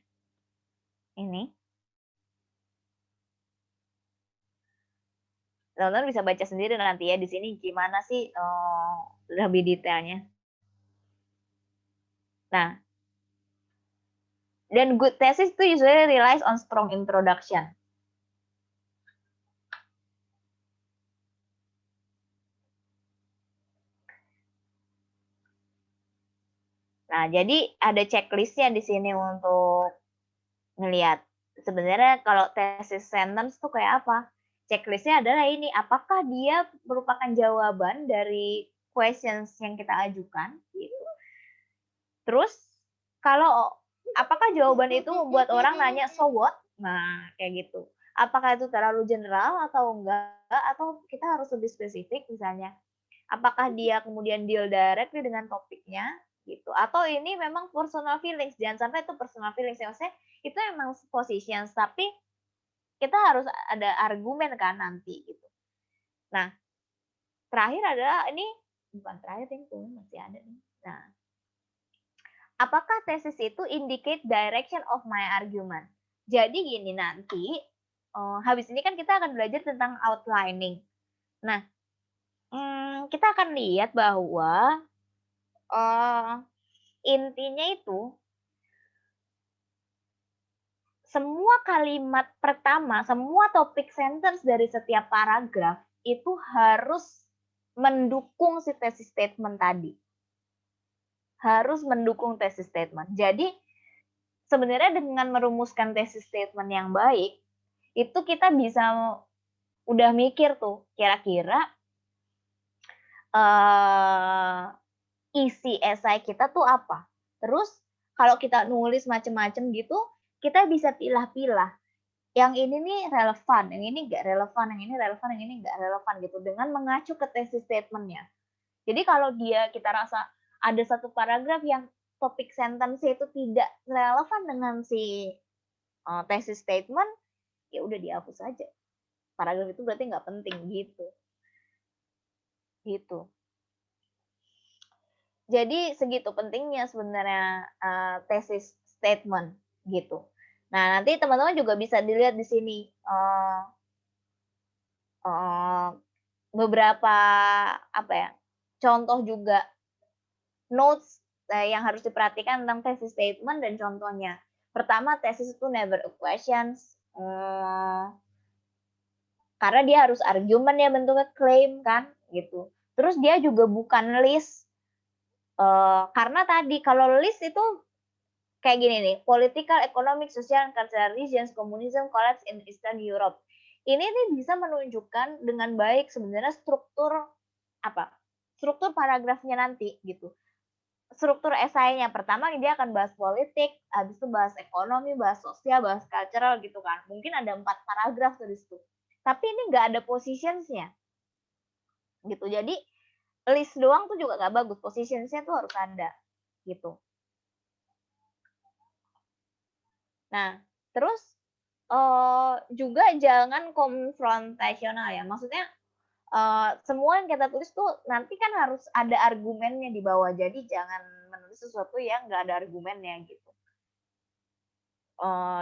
Ini. Teman-teman bisa baca sendiri nanti ya di sini gimana sih lebih detailnya. Nah, dan good thesis itu usually relies on strong introduction. Nah, jadi ada checklistnya di sini untuk ngelihat sebenarnya kalau thesis sentence tuh kayak apa. Checklistnya adalah ini, apakah dia merupakan jawaban dari questions yang kita ajukan gitu. Terus kalau apakah jawaban itu membuat orang nanya so what? Nah, kayak gitu. Apakah itu terlalu general atau enggak, atau kita harus lebih spesifik misalnya. Apakah dia kemudian deal directly dengan topiknya gitu, atau ini memang personal feelings. Jangan sampai itu personal feelings, maksudnya itu memang positions, tapi kita harus ada argumen kan nanti gitu. Nah, terakhir adalah ini bukan terakhir itu masih ada nih. Nah, apakah tesis itu indicate direction of my argument? Jadi gini nanti, habis ini kan kita akan belajar tentang outlining. Nah, kita akan lihat bahwa intinya itu semua kalimat pertama, semua topik sentence dari setiap paragraf itu harus mendukung si thesis statement tadi. Harus mendukung thesis statement. Jadi sebenarnya dengan merumuskan thesis statement yang baik, itu kita bisa udah mikir tuh kira-kira isi esai kita tuh apa. Terus kalau kita nulis macam-macam gitu, kita bisa pilah-pilah. Yang ini nih relevan, yang ini nggak relevan, yang ini relevan, yang ini nggak relevan gitu. Dengan mengacu ke thesis statement-nya. Jadi kalau kita rasa ada satu paragraf yang topik sentence itu tidak relevan dengan si thesis statement, ya udah dihapus aja. Paragraf itu berarti nggak penting gitu. Gitu. Jadi segitu pentingnya sebenarnya thesis statement gitu. Nah, nanti teman-teman juga bisa dilihat di sini beberapa contoh juga notes yang harus diperhatikan tentang thesis statement dan contohnya. Pertama, tesis itu never a questions. Karena dia harus argumen ya bentuknya claim kan gitu. Terus dia juga bukan list. Karena tadi kalau list itu kayak gini nih, political, economic, social, and cultural regions, communism collapse in Eastern Europe. Ini nih bisa menunjukkan dengan baik sebenarnya struktur paragrafnya nanti gitu. Struktur esainya pertama dia akan bahas politik, habis itu bahas ekonomi, bahas sosial, bahas cultural gitu kan. Mungkin ada 4 paragraf tuh di situ. Tapi ini nggak ada positionsnya gitu. Jadi list doang tuh juga nggak bagus, positionsnya tuh harus ada gitu. Nah, terus juga jangan konfrontasional ya. Maksudnya semua yang kita tulis tuh nanti kan harus ada argumennya di bawah. Jadi jangan menulis sesuatu yang nggak ada argumennya gitu.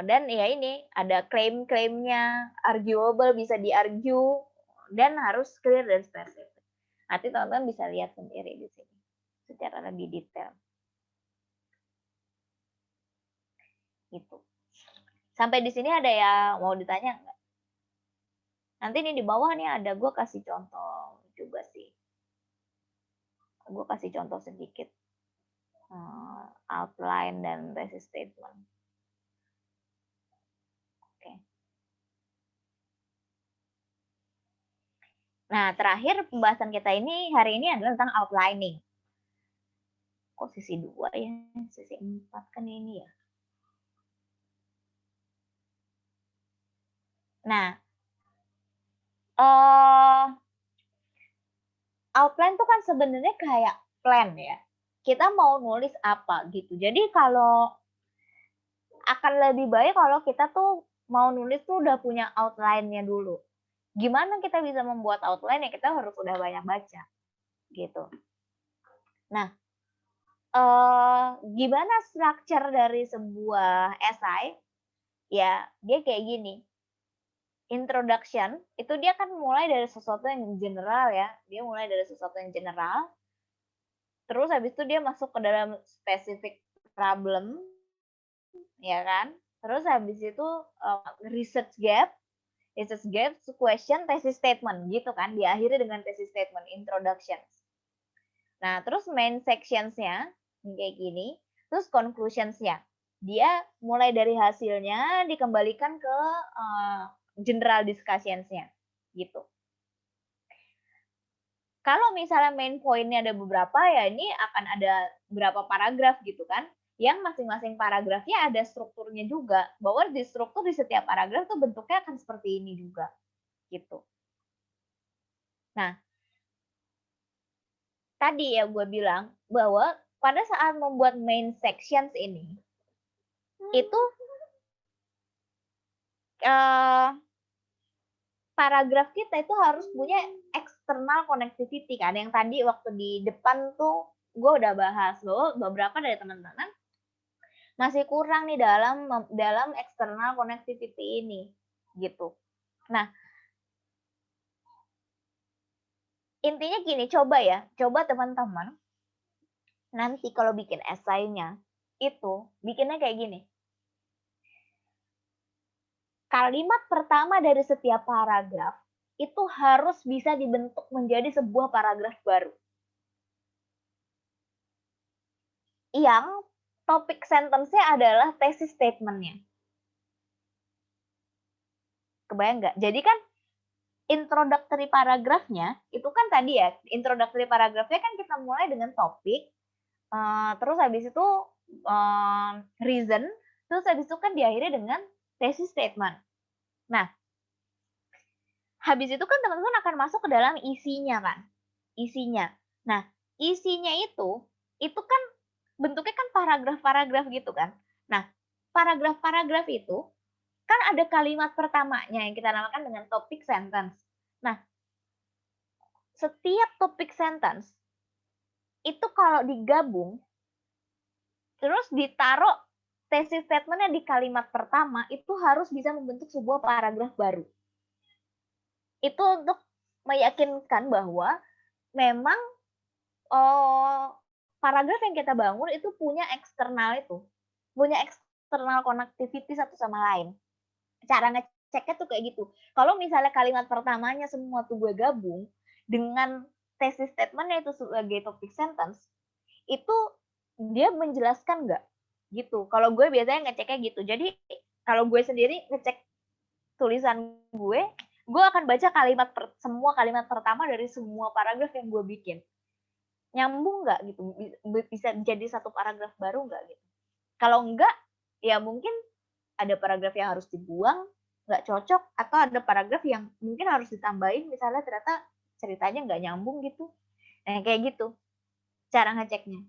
Dan ya ini ada klaim-klaimnya, arguable bisa diargue dan harus clear dan spesifik. Nanti teman-teman bisa lihat sendiri di sini secara lebih detail. Gitu. Sampai di sini ada yang mau ditanya nggak? Nanti nih di bawah nih ada gue kasih contoh juga sih. Gue kasih contoh sedikit outline dan thesis statement. Oke. Nah terakhir pembahasan kita ini hari ini adalah tentang outlining. Kok sisi 2 ya? Sisi 4 kan ini ya. Nah, outline tuh kan sebenarnya kayak plan ya. Kita mau nulis apa gitu. Jadi kalau akan lebih baik kalau kita tuh mau nulis tuh udah punya outline-nya dulu. Gimana kita bisa membuat outline ya kita harus udah banyak baca gitu. Nah, gimana structure dari sebuah esai? Ya, dia kayak gini. Introduction itu dia kan mulai dari sesuatu yang general ya. Dia mulai dari sesuatu yang general. Terus habis itu dia masuk ke dalam specific problem, ya kan? Terus habis itu research gap, question, thesis statement gitu kan. Diakhiri dengan thesis statement, introductions. Nah, terus main sections-nya kayak gini. Terus conclusions-nya. Dia mulai dari hasilnya dikembalikan ke general discussions-nya gitu. Kalau misalnya main point-nya ada beberapa ya ini akan ada berapa paragraf gitu kan. Yang masing-masing paragrafnya ada strukturnya juga. Bahwa di struktur di setiap paragraf tuh bentuknya akan seperti ini juga gitu. Nah, tadi ya gue bilang bahwa pada saat membuat main sections ini itu paragraf kita itu harus punya external connectivity kan. Yang tadi waktu di depan tuh gue udah bahas bahwa beberapa dari teman-teman masih kurang nih dalam external connectivity ini gitu. Nah, intinya gini, coba teman-teman nanti kalau bikin esainya itu bikinnya kayak gini. Kalimat pertama dari setiap paragraf itu harus bisa dibentuk menjadi sebuah paragraf baru. Yang topik sentence-nya adalah thesis statement-nya. Kebayang nggak? Jadi kan introductory paragrafnya itu kan tadi ya, introductory paragrafnya kan kita mulai dengan topik, terus habis itu reason, terus habis itu kan diakhiri dengan thesis statement. Nah, habis itu kan teman-teman akan masuk ke dalam isinya kan, isinya. Nah, isinya itu kan bentuknya kan paragraf-paragraf gitu kan. Nah, paragraf-paragraf itu kan ada kalimat pertamanya yang kita namakan dengan topik sentence. Nah, setiap topik sentence itu kalau digabung terus ditaruh thesis statement-nya di kalimat pertama itu harus bisa membentuk sebuah paragraf baru. Itu untuk meyakinkan bahwa memang paragraf yang kita bangun itu punya eksternal itu. Punya external connectivity satu sama lain. Cara ngeceknya tuh kayak gitu. Kalau misalnya kalimat pertamanya semua tuh gue gabung dengan thesis statementnya itu sebagai topic sentence, itu dia menjelaskan nggak gitu. Kalau gue biasanya ngeceknya gitu. Jadi kalau gue sendiri ngecek tulisan gue akan baca semua kalimat pertama dari semua paragraf yang gue bikin. Nyambung nggak gitu? Bisa jadi satu paragraf baru nggak gitu? Kalau enggak, ya mungkin ada paragraf yang harus dibuang, nggak cocok, atau ada paragraf yang mungkin harus ditambahin, misalnya ternyata ceritanya nggak nyambung gitu. Nah, kayak gitu cara ngeceknya.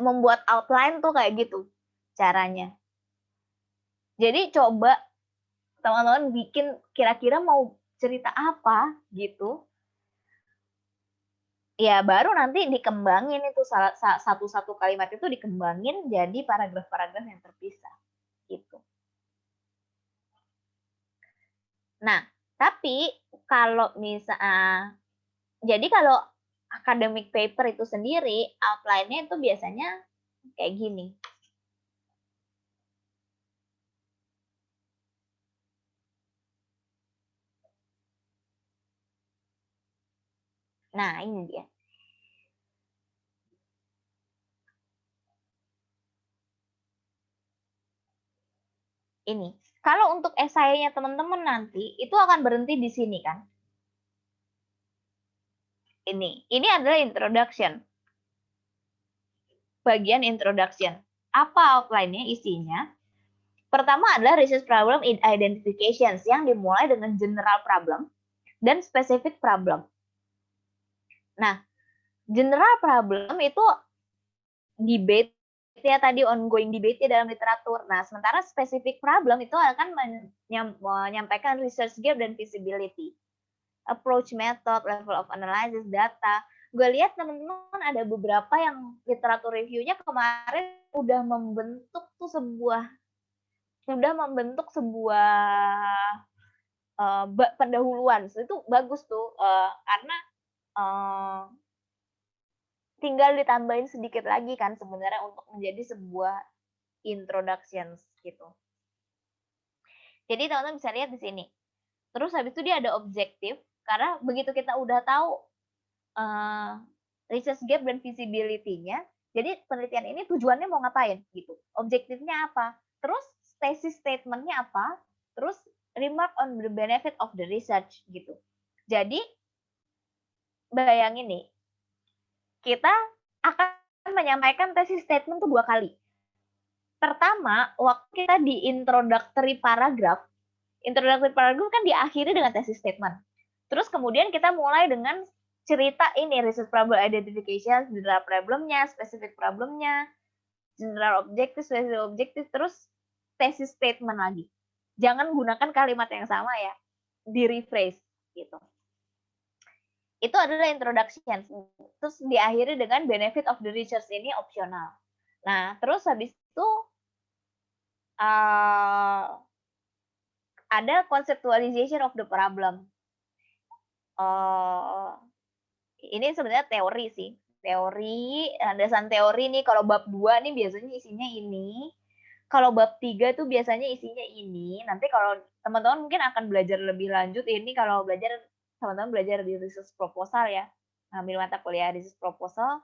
Membuat outline tuh kayak gitu caranya. Jadi coba teman-teman bikin kira-kira mau cerita apa gitu. Ya baru nanti dikembangin itu satu-satu kalimat itu dikembangin jadi paragraf-paragraf yang terpisah gitu. Nah, tapi kalau jadi kalau academic paper itu sendiri, outline-nya itu biasanya kayak gini. Nah, ini dia. Ini. Kalau untuk esainya teman-teman nanti, itu akan berhenti di sini kan. Ini adalah introduction. Bagian introduction. Apa outline-nya, isinya? Pertama adalah research problem identifications yang dimulai dengan general problem dan specific problem. Nah, general problem itu debate ya tadi ongoing debate dalam literatur. Nah, sementara specific problem itu akan menyampaikan research gap dan feasibility. Approach method, level of analysis, data. Gue lihat teman-teman ada beberapa yang literatur review-nya kemarin udah membentuk sebuah pendahuluan. So, itu bagus tuh karena tinggal ditambahin sedikit lagi kan sebenarnya untuk menjadi sebuah introductions gitu. Jadi teman-teman bisa lihat di sini. Terus habis itu dia ada objektif, karena begitu kita udah tahu research gap dan feasibility-nya, jadi penelitian ini tujuannya mau ngapain gitu. Objektifnya apa? Terus thesis statement-nya apa? Terus remark on the benefit of the research gitu. Jadi bayangin nih, kita akan menyampaikan thesis statement tuh 2 kali. Pertama, waktu kita di introductory paragraph kan diakhiri dengan thesis statement. Terus kemudian kita mulai dengan cerita ini, research problem identification, general problemnya, specific problemnya, general objective, specific objective, terus thesis statement lagi. Jangan gunakan kalimat yang sama ya, di rephrase gitu. Itu adalah introduction. Terus diakhiri dengan benefit of the research, ini opsional. Nah, terus habis itu ada conceptualization of the problem. Ini sebenarnya teori sih. Teori, landasan teori nih, kalau bab 2 nih biasanya isinya ini. Kalau bab 3 tuh biasanya isinya ini. Nanti kalau teman-teman mungkin akan belajar lebih lanjut, ini kalau teman-teman belajar di research proposal ya. Ambil mata kuliah research proposal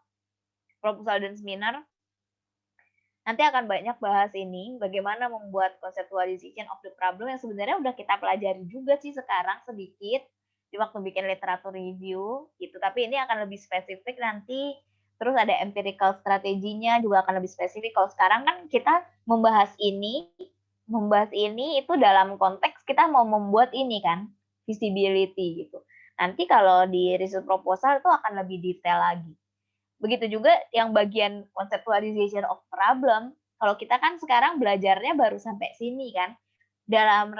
dan seminar. Nanti akan banyak bahas ini, bagaimana membuat conceptualization of the problem yang sebenarnya udah kita pelajari juga sih sekarang sedikit di waktu bikin literatur review gitu. Tapi ini akan lebih spesifik nanti. Terus ada empirical strateginya juga akan lebih spesifik. Kalau sekarang kan kita membahas ini itu dalam konteks kita mau membuat ini kan, feasibility gitu. Nanti kalau di research proposal itu akan lebih detail lagi. Begitu juga yang bagian conceptualization of problem, kalau kita kan sekarang belajarnya baru sampai sini kan, dalam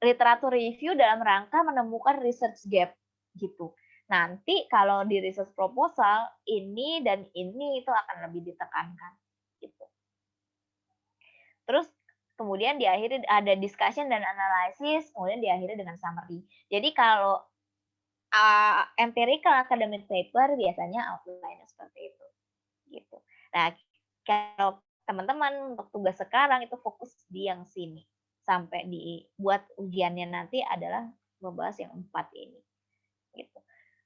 literatur review dalam rangka menemukan research gap gitu. Nanti kalau di research proposal, ini dan ini itu akan lebih ditekankan gitu. Terus kemudian diakhiri ada discussion dan analysis, kemudian diakhiri dengan summary. Jadi kalau empirical academic paper biasanya outline seperti itu gitu. Nah, kalau teman-teman untuk tugas sekarang itu fokus di yang sini. Sampai dibuat ujiannya nanti adalah membahas yang 4 ini. Gitu.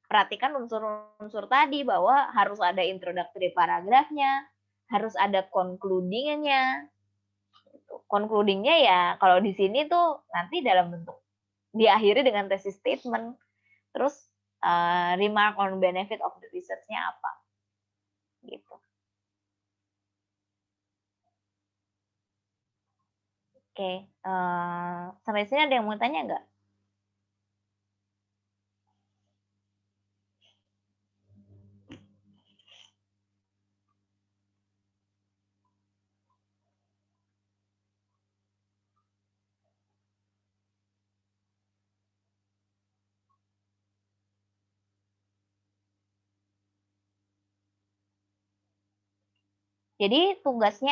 Perhatikan unsur-unsur tadi bahwa harus ada introductory paragrafnya, harus ada concluding-nya. Concluding-nya ya kalau di sini tuh nanti dalam bentuk diakhiri dengan thesis statement. Terus remark on benefit of the research-nya apa. Gitu. Oke, sampai sini ada yang mau tanya nggak? Jadi tugas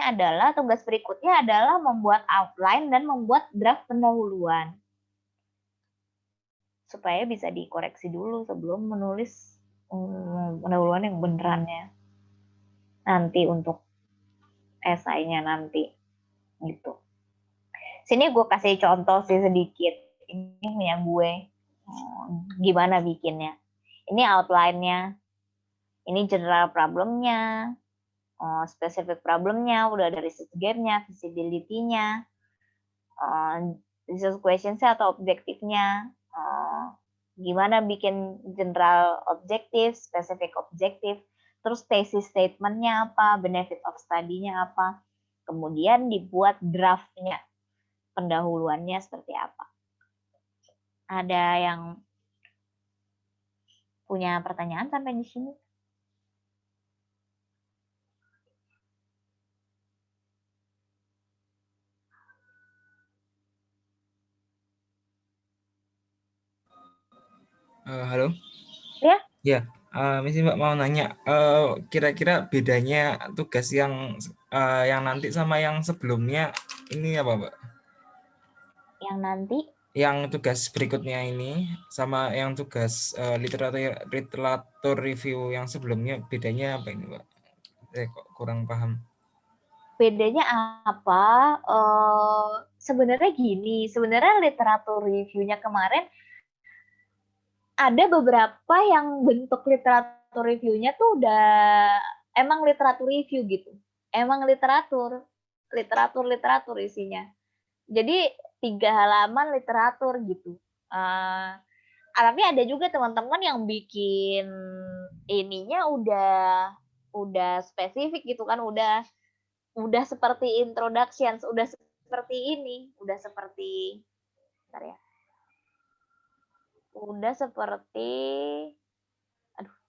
berikutnya adalah membuat outline dan membuat draft pendahuluan. Supaya bisa dikoreksi dulu sebelum menulis pendahuluan yang benerannya. Nanti untuk esainya nanti. Gitu. Sini gue kasih contoh sih sedikit. Ini punya gue. Gimana bikinnya. Ini outline-nya. Ini general problem-nya. Specific problemnya, udah ada research gap-nya, visibility-nya, research questions-nya atau objektifnya, gimana bikin general objektif, specific objektif, terus thesis statement-nya apa, benefit of study-nya apa, kemudian dibuat draft-nya, pendahuluannya seperti apa. Ada yang punya pertanyaan sampai di sini? Halo? Ya? Ya, Misi Mbak mau nanya, kira-kira bedanya tugas yang nanti sama yang sebelumnya ini apa, Mbak? Yang nanti? Yang tugas berikutnya ini sama yang tugas literatur review yang sebelumnya bedanya apa ini, Mbak? Saya kok kurang paham. Bedanya apa? Sebenarnya gini, sebenarnya literatur review-nya kemarin ada beberapa yang bentuk literatur review-nya tuh udah emang literatur review gitu. Emang literatur isinya. Jadi 3 halaman literatur gitu. Tapi ada juga teman-teman yang bikin ininya udah spesifik gitu kan, udah seperti introduction, udah seperti ini, udah seperti bentar ya. Udah seperti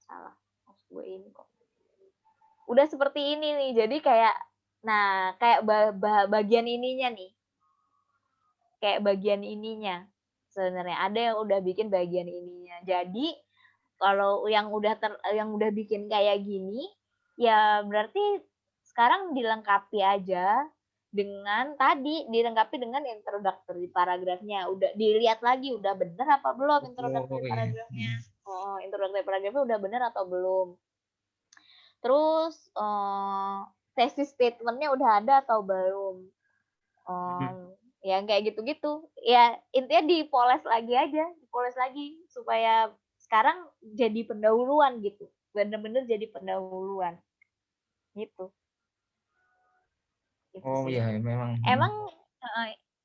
salah. Gue ini kok. Udah seperti ini nih. Jadi kayak kayak bagian ininya nih. Kayak bagian ininya. Sebenarnya ada yang udah bikin bagian ininya. Jadi kalau yang udah bikin kayak gini, ya berarti sekarang dilengkapi aja dilengkapi dengan introductory paragrafnya. Udah dilihat lagi udah bener apa belum introductory paragrafnya. Introductory paragrafnya udah bener atau belum. Terus thesis statement-nya udah ada atau belum. Ya kayak gitu-gitu. Ya intinya dipoles lagi aja, supaya sekarang jadi pendahuluan gitu. Bener-bener jadi pendahuluan. Gitu. Oh iya, memang.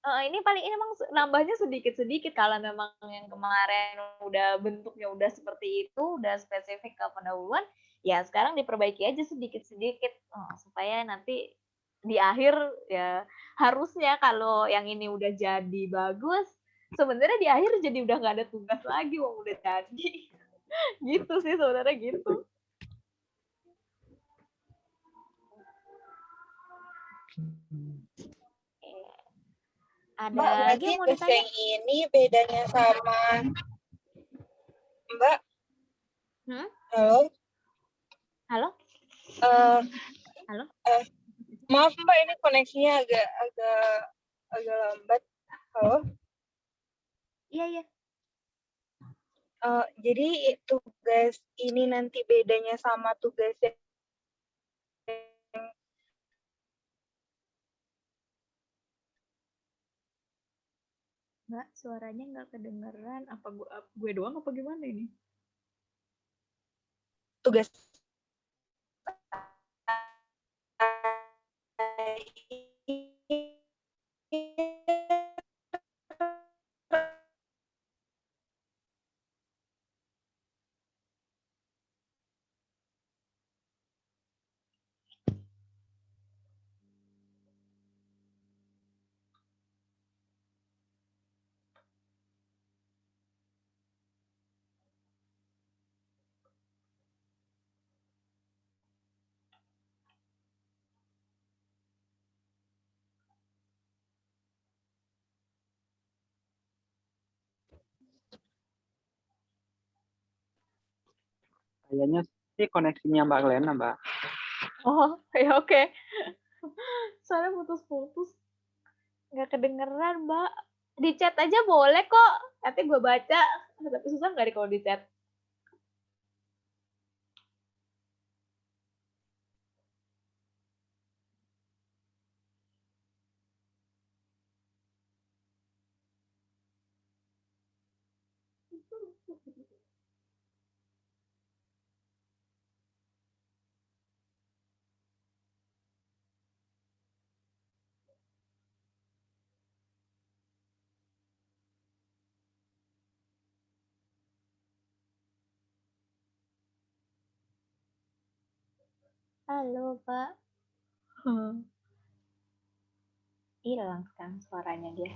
Ini paling ini emang nambahnya sedikit-sedikit kalau memang yang kemarin udah bentuknya udah seperti itu, udah spesifik ke pendahuluan, ya sekarang diperbaiki aja sedikit-sedikit supaya nanti di akhir ya harusnya kalau yang ini udah jadi bagus, sebenarnya di akhir jadi udah nggak ada tugas lagi, udah jadi. Gitu sih sebenarnya gitu. Ada Mbak, lagi yang mau ditanya? Yang ini bedanya sama Mbak? Halo? Halo? Halo? Maaf Mbak, ini koneksinya agak lambat. Halo? Iya. Jadi tugas ini nanti bedanya sama tugas yang Mbak, suaranya nggak kedengeran. Apa gue doang apa gimana ini? Tugas Kayaknya sih koneksinya Mbak Glena, Mbak. Oh, ya oke. Soalnya putus-putus. Nggak kedengeran, Mbak. Di chat aja boleh kok. Nanti gue baca. Tapi susah nggak kalau di chat? Halo, Pak. Hilang sekarang suaranya dia.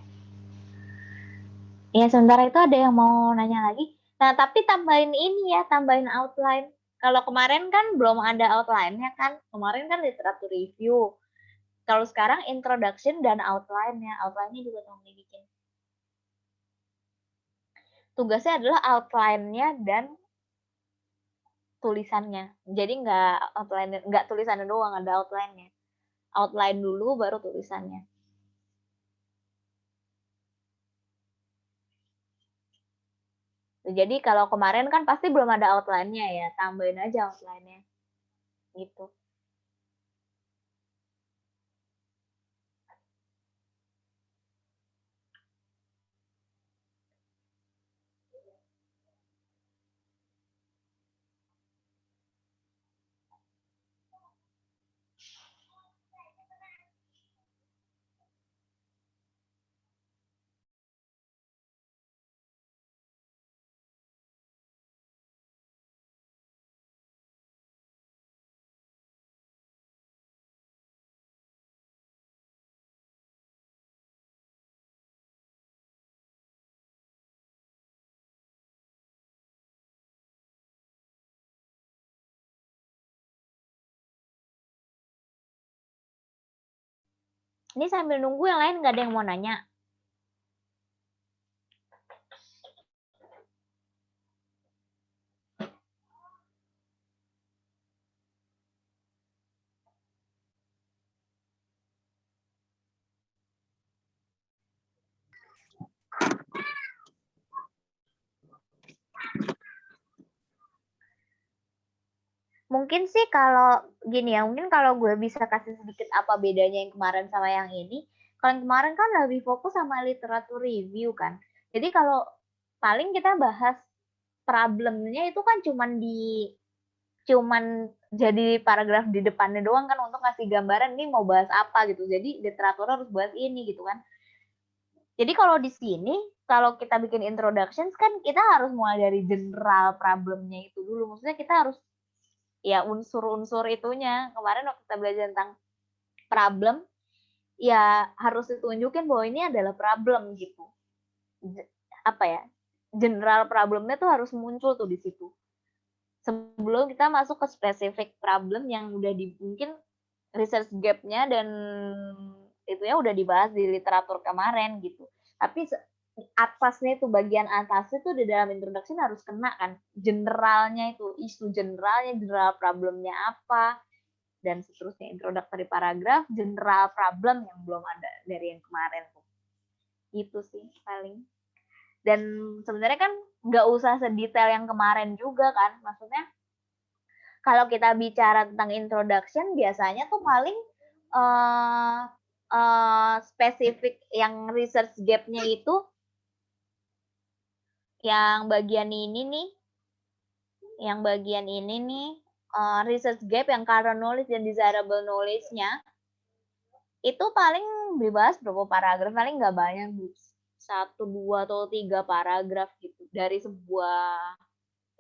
Ya, sementara itu ada yang mau nanya lagi. Nah, tapi tambahin ini ya, tambahin outline. Kalau kemarin kan belum ada outline-nya kan. Kemarin kan literatur review. Kalau sekarang introduction dan outline-nya. Outline-nya juga tolong dibikin. Tugasnya adalah outline-nya dan tulisannya. Jadi nggak tulisannya doang, ada outline-nya. Outline dulu baru tulisannya. Jadi kalau kemarin kan pasti belum ada outline-nya ya, tambahin aja outline-nya. Gitu. Ini sambil nunggu yang lain nggak ada yang mau nanya. Mungkin sih kalau gini ya, mungkin kalau gue bisa kasih sedikit apa bedanya yang kemarin sama yang ini. Kalau yang kemarin kan lebih fokus sama literatur review kan. Jadi kalau paling kita bahas problemnya itu kan cuman jadi paragraf di depannya doang kan untuk ngasih gambaran ini mau bahas apa gitu. Jadi literatur harus bahas ini gitu kan. Jadi kalau di sini, kalau kita bikin introductions kan kita harus mulai dari general problemnya itu dulu. Maksudnya kita harus ya unsur-unsur itunya. Kemarin waktu kita belajar tentang problem, ya harus ditunjukin bahwa ini adalah problem gitu. Apa ya? General problemnya tuh harus muncul tuh di situ. Sebelum kita masuk ke spesifik problem yang udah mungkin research gap-nya dan itunya udah dibahas di literatur kemarin gitu. Tapi atasnya itu bagian atasnya tuh di dalam introduction harus kena kan generalnya itu isu generalnya, general problemnya apa dan seterusnya, introductory paragraf, general problem yang belum ada dari yang kemarin tuh. Itu sih paling. Dan sebenarnya kan nggak usah sedetail yang kemarin juga kan, maksudnya kalau kita bicara tentang introduction biasanya tuh paling spesifik yang research gap-nya itu yang bagian ini nih, research gap yang current knowledge dan desirable knowledge-nya, itu paling dibahas berapa paragraf, paling nggak banyak, 1, 2, atau 3 paragraf gitu, dari sebuah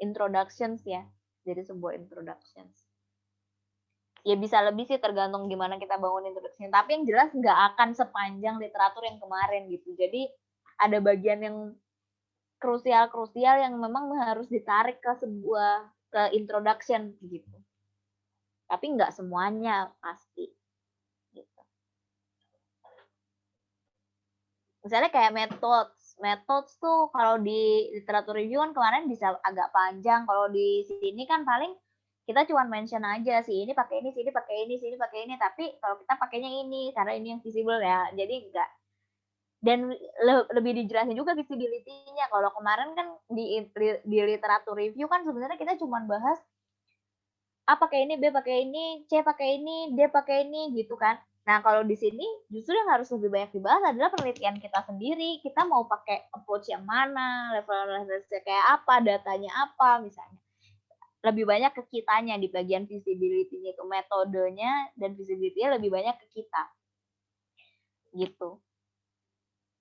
introductions ya, dari sebuah introductions. Ya bisa lebih sih tergantung gimana kita bangun introduction, tapi yang jelas nggak akan sepanjang literatur yang kemarin gitu. Jadi ada bagian yang krusial yang memang harus ditarik ke introduction gitu. Tapi nggak semuanya pasti. Gitu. Misalnya kayak methods tuh kalau di literatur review kan kemarin bisa agak panjang. Kalau di sini kan paling kita cuma mention aja sih ini pakai ini, sini pakai ini, sini pakai ini. Tapi kalau kita pakainya ini karena ini yang visible ya. Jadi enggak. Dan lebih dijelasin juga visibility-nya. Kalau kemarin kan di literatur review kan sebenarnya kita cuma bahas A pakai ini, B pakai ini, C pakai ini, D pakai ini gitu kan. Nah, kalau di sini justru yang harus lebih banyak dibahas adalah penelitian kita sendiri. Kita mau pakai approach yang mana, level referensinya kayak apa, datanya apa misalnya. Lebih banyak ke kitanya di bagian visibility-nya itu, metodenya dan visibility-nya lebih banyak ke kita. Gitu.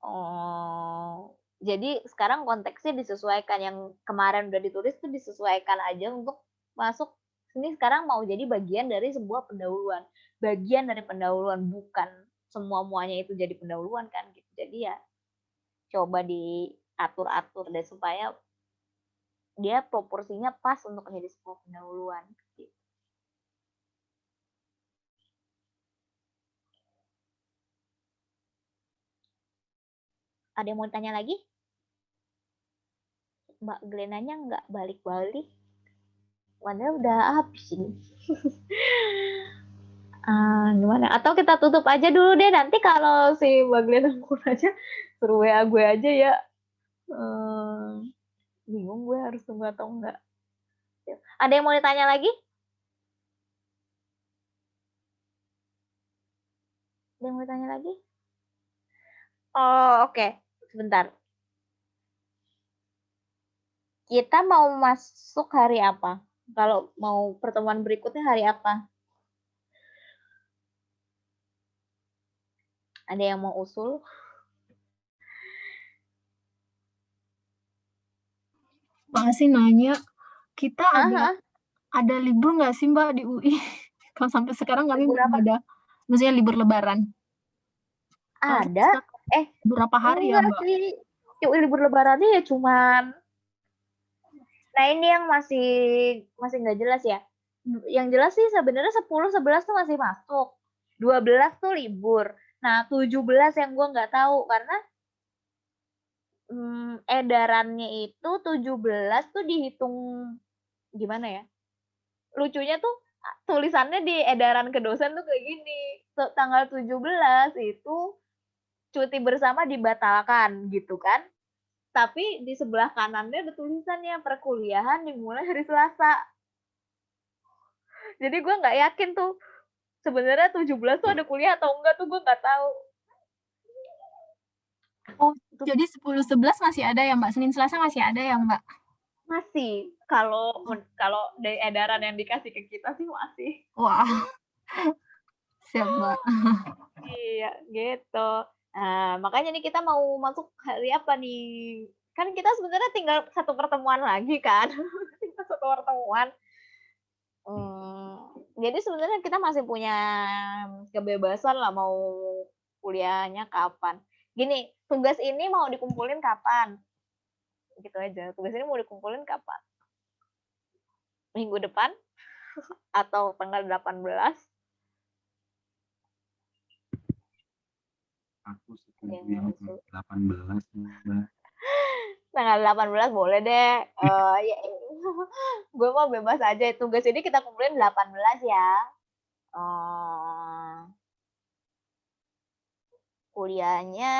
Oh, jadi sekarang konteksnya disesuaikan, yang kemarin udah ditulis tuh disesuaikan aja untuk masuk sini sekarang mau jadi bagian dari sebuah pendahuluan. Bagian dari pendahuluan, bukan semua-muanya itu jadi pendahuluan kan gitu. Jadi ya coba diatur-atur deh supaya dia proporsinya pas untuk menjadi sebuah pendahuluan. Gitu. Ada yang mau tanya lagi? Mbak Glenanya nggak balik-balik. Padahal udah habis ini. Gimana? Atau kita tutup aja dulu deh. Nanti kalau si Mbak Glena aja, suruh WA gue aja ya. Bingung gue harus tunggu atau enggak. Ada yang mau ditanya lagi? Ada yang mau ditanya lagi? Oh, oke. Sebentar. Kita mau masuk hari apa? Kalau mau pertemuan berikutnya hari apa? Ada yang mau usul? Masih nanya, kita ada libur nggak sih Mbak di UI? Kalau sampai sekarang kami belum ada. Maksudnya libur lebaran. Ada. Berapa hari ya Mbak? Sih. Libur lebarannya ya cuman. Nah ini yang masih nggak jelas ya. Yang jelas sih sebenarnya 10-11 tuh masih masuk. 12 tuh libur. Nah 17 yang gue nggak tahu karena edarannya itu 17 tuh dihitung gimana ya? Lucunya tuh tulisannya di edaran ke dosen tuh kayak gini. Tanggal 17 itu cuti bersama dibatalkan gitu kan. Tapi di sebelah kanannya ada tulisannya perkuliahan dimulai hari Selasa. Jadi gue nggak yakin tuh sebenarnya 17 tuh ada kuliah atau enggak tuh gue nggak tahu. Oh, jadi 10-11 masih ada ya Mbak? Senin Selasa masih ada ya Mbak? Masih. Kalau dari edaran yang dikasih ke kita sih masih. Wah. Siap Mbak. Iya, gitu. Nah, makanya nih kita mau masuk hari apa nih? Kan kita sebenarnya tinggal satu pertemuan lagi kan. Tinggal satu pertemuan. Jadi sebenarnya kita masih punya kebebasan lah mau kuliahnya kapan. Gini, tugas ini mau dikumpulin kapan? Gitu aja. Tugas ini mau dikumpulin kapan? Minggu depan? Atau tanggal 18? Aku setuju yang 18 Mbak. Tanggal 18 boleh deh. Ya, gue mau bebas aja. Tugas ini kita kumpulin 18 ya. Kuliahnya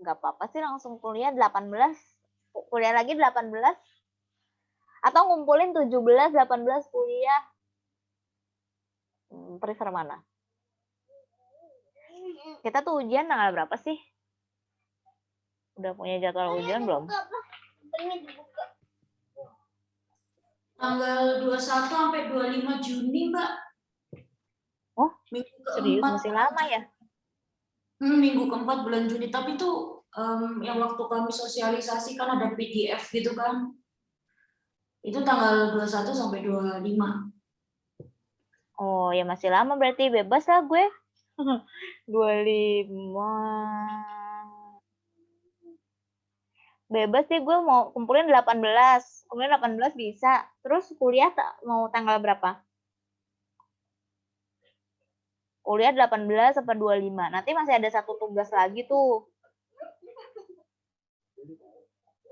nggak apa-apa sih langsung kuliah 18. Kuliah lagi 18. Atau ngumpulin 17, 18 kuliah. Prefer mana? Kita tuh ujian tanggal berapa sih? Udah punya jadwal ujian belum? Tanggal 21 sampai 25 Juni, Mbak. Oh, Minggu serius keempat. masih lama ya? Minggu keempat bulan Juni. Tapi tuh yang waktu kami sosialisasi kan ada PDF gitu kan. Itu tanggal 21 sampai 25. Oh, ya masih lama berarti, bebas lah gue. 25. Bebas sih, gue mau kumpulin 18. Kumpulin 18 bisa. Terus kuliah mau tanggal berapa? Kuliah 18 sampai 25. Nanti masih ada satu tugas lagi tuh.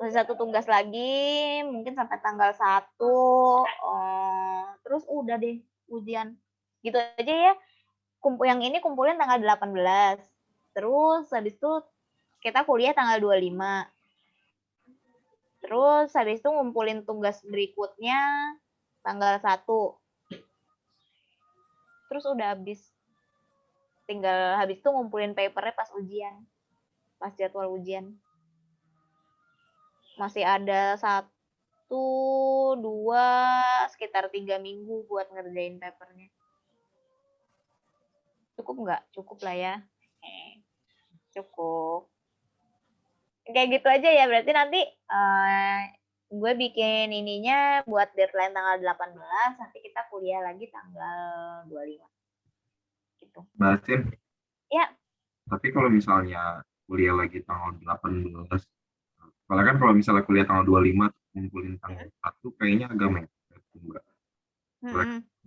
Masih satu tugas lagi, mungkin sampai tanggal 1. Terus udah deh ujian. Gitu aja ya. Yang ini kumpulin tanggal 18. Terus habis itu kita kuliah tanggal 25. Terus habis itu ngumpulin tugas berikutnya tanggal 1. Terus udah habis. Tinggal habis itu ngumpulin papernya pas ujian. Pas jadwal ujian. Masih ada 1, 2, sekitar 3 minggu buat ngerjain papernya. Cukup nggak? Cukup lah ya. Cukup. Kayak gitu aja ya. Berarti nanti gue bikin ininya buat deadline tanggal 18. Nanti kita kuliah lagi tanggal 25. Gitu. Mbak Asin, Ya. tapi kalau misalnya kuliah lagi tanggal 18, soalnya kan kalau misalnya kuliah tanggal 25, ngumpulin tanggal 1, kayaknya agak mepet, Mbak.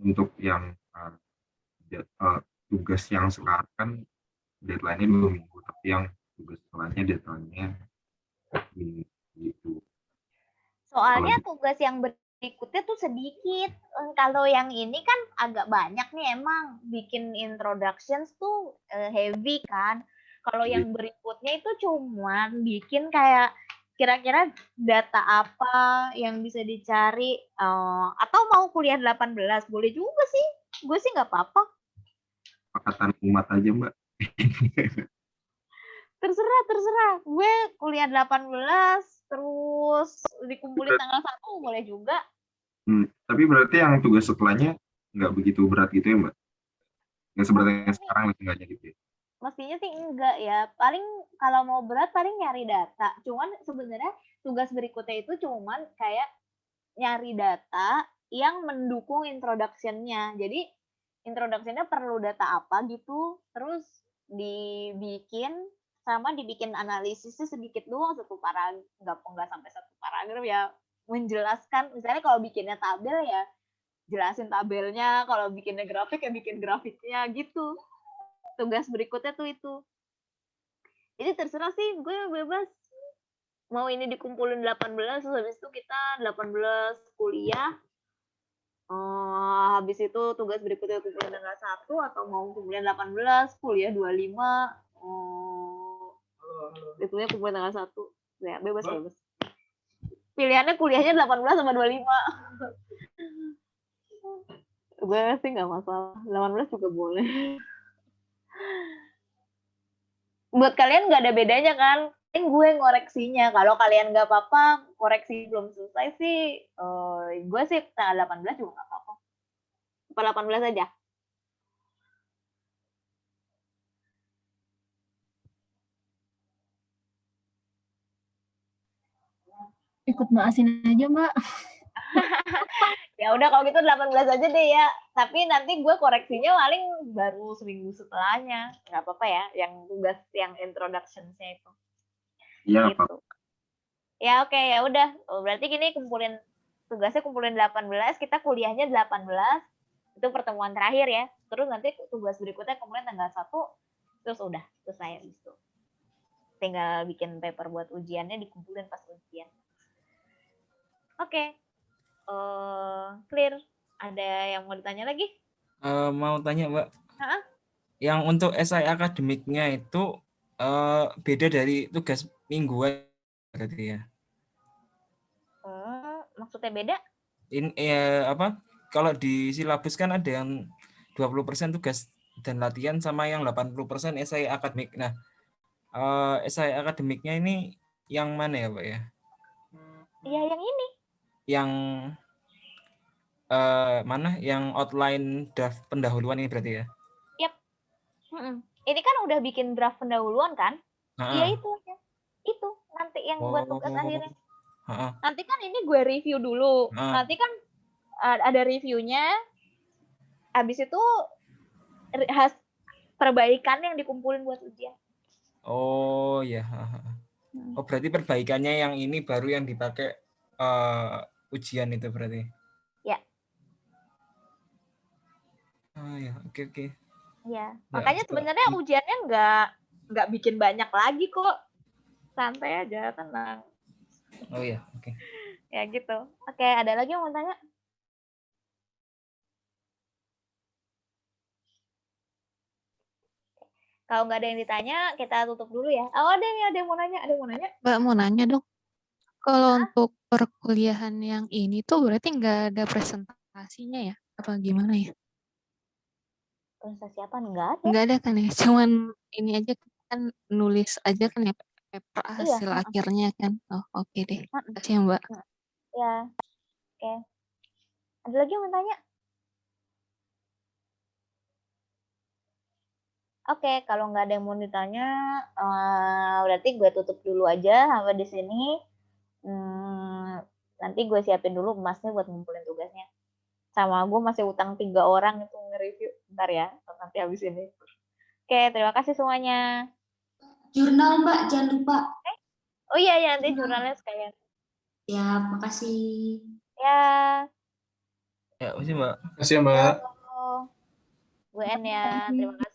Untuk yang tugas yang sekarang kan deadline-nya 2 minggu, tapi yang tugas setelahnya deadline-nya gitu. Soalnya tugas yang berikutnya tuh sedikit. Kalau yang ini kan agak banyak nih emang. Bikin introductions tuh heavy kan. Kalau yang berikutnya itu cuman bikin kayak kira-kira data apa yang bisa dicari. Atau mau kuliah 18, boleh juga sih. Gue sih nggak apa-apa. Kesepakatan umat aja, Mbak. Terserah. Gue kuliah 18, terus dikumpulin tanggal 1, boleh juga. Tapi berarti yang tugas setelahnya nggak begitu berat gitu ya, Mbak? Nggak seberat yang sekarang seenggaknya gitu ya? Mestinya sih enggak ya. Paling kalau mau berat paling nyari data. Cuman sebenarnya tugas berikutnya itu cuman kayak nyari data yang mendukung introduction-nya. Jadi introduction-nya perlu data apa gitu, terus dibikin analisisnya sedikit doang, satu paragraf, enggak sampai satu paragraf ya, menjelaskan. Misalnya kalau bikinnya tabel ya jelasin tabelnya, kalau bikinnya grafik ya bikin grafiknya gitu. Tugas berikutnya tuh itu. Jadi terserah sih, gue bebas. Mau ini dikumpulin 18, terus habis itu kita 18 kuliah. Habis itu tugas berikutnya kumpulin tanggal 1, atau mau kumpulin 18, kuliah 25. Itunya kumpulin tanggal 1. Ya, bebas. Pilihannya kuliahnya 18 sama 25. Gue sih nggak masalah. 18 juga boleh. Buat kalian nggak ada bedanya kan? Gue ngoreksinya. Kalau kalian nggak apa-apa, koreksi belum selesai sih, gue sih tanggal 18 juga nggak apa-apa. 18 aja. Ikut Mbak Asin aja, Mbak. Ya udah kalau gitu 18 aja deh ya. Tapi nanti gue koreksinya paling baru seminggu setelahnya. Nggak apa-apa ya, yang tugas yang introduction-nya itu. Iya, gitu. Ya oke, ya udah. Berarti gini, tugasnya kumpulin 18, kita kuliahnya 18. Itu pertemuan terakhir ya. Terus nanti tugas berikutnya kumpulin tanggal 1, terus udah selesai itu. Tinggal bikin paper buat ujiannya, dikumpulin pas ujian. Oke. Clear. Ada yang mau ditanya lagi? Mau tanya, Mbak. Yang untuk SI akademiknya itu beda dari tugas mingguan berarti ya? Maksudnya beda? Kalau di silabus kan ada yang 20% tugas dan latihan sama yang 80% SI akademik. Nah, SI akademiknya ini yang mana ya, Pak ya? Iya, yang ini. Yang mana? Yang outline draft pendahuluan ini berarti ya? Yap. Ini kan udah bikin draft pendahuluan kan? Iya itu aja. Itu nanti yang buat tugas akhirnya. Nanti kan ini gue review dulu. Nanti kan ada reviewnya. Habis itu perbaikan yang dikumpulin buat ujian. Oh ya. Oh berarti perbaikannya yang ini baru yang dipakai ujian itu berarti. Ya. Oh ya, oke. Ya, makanya sebenarnya ujiannya nggak bikin banyak lagi kok. Santai aja, tenang. Oh ya, oke. Ya gitu. Oke, ada lagi yang mau tanya? Kalau nggak ada yang ditanya, kita tutup dulu ya. Oh, ada yang mau nanya. Mbak mau nanya dong. Kalau untuk perkuliahan yang ini tuh berarti nggak ada presentasinya ya? Apa gimana ya? Presentasi apa? Nggak ada. Nggak ada kan ya? Cuman ini aja kan nulis aja kan ya paper hasil akhirnya kan. Oh oke deh. Makasih ya Mbak. Ya, oke. Ada lagi yang mau tanya? Oke, kalau nggak ada yang mau ditanya, berarti gue tutup dulu aja sampai di sini. Nanti gue siapin dulu emasnya buat ngumpulin tugasnya. Sama gue masih utang 3 orang itu nge-review. Bentar ya, nanti habis ini. Oke, terima kasih semuanya. Jurnal Mbak, jangan lupa. Oh iya, nanti jurnalnya sekalian. Ya, makasih. Ya. Ya, makasih Mbak. Makasih Mbak. Bu En ya, terima kasih.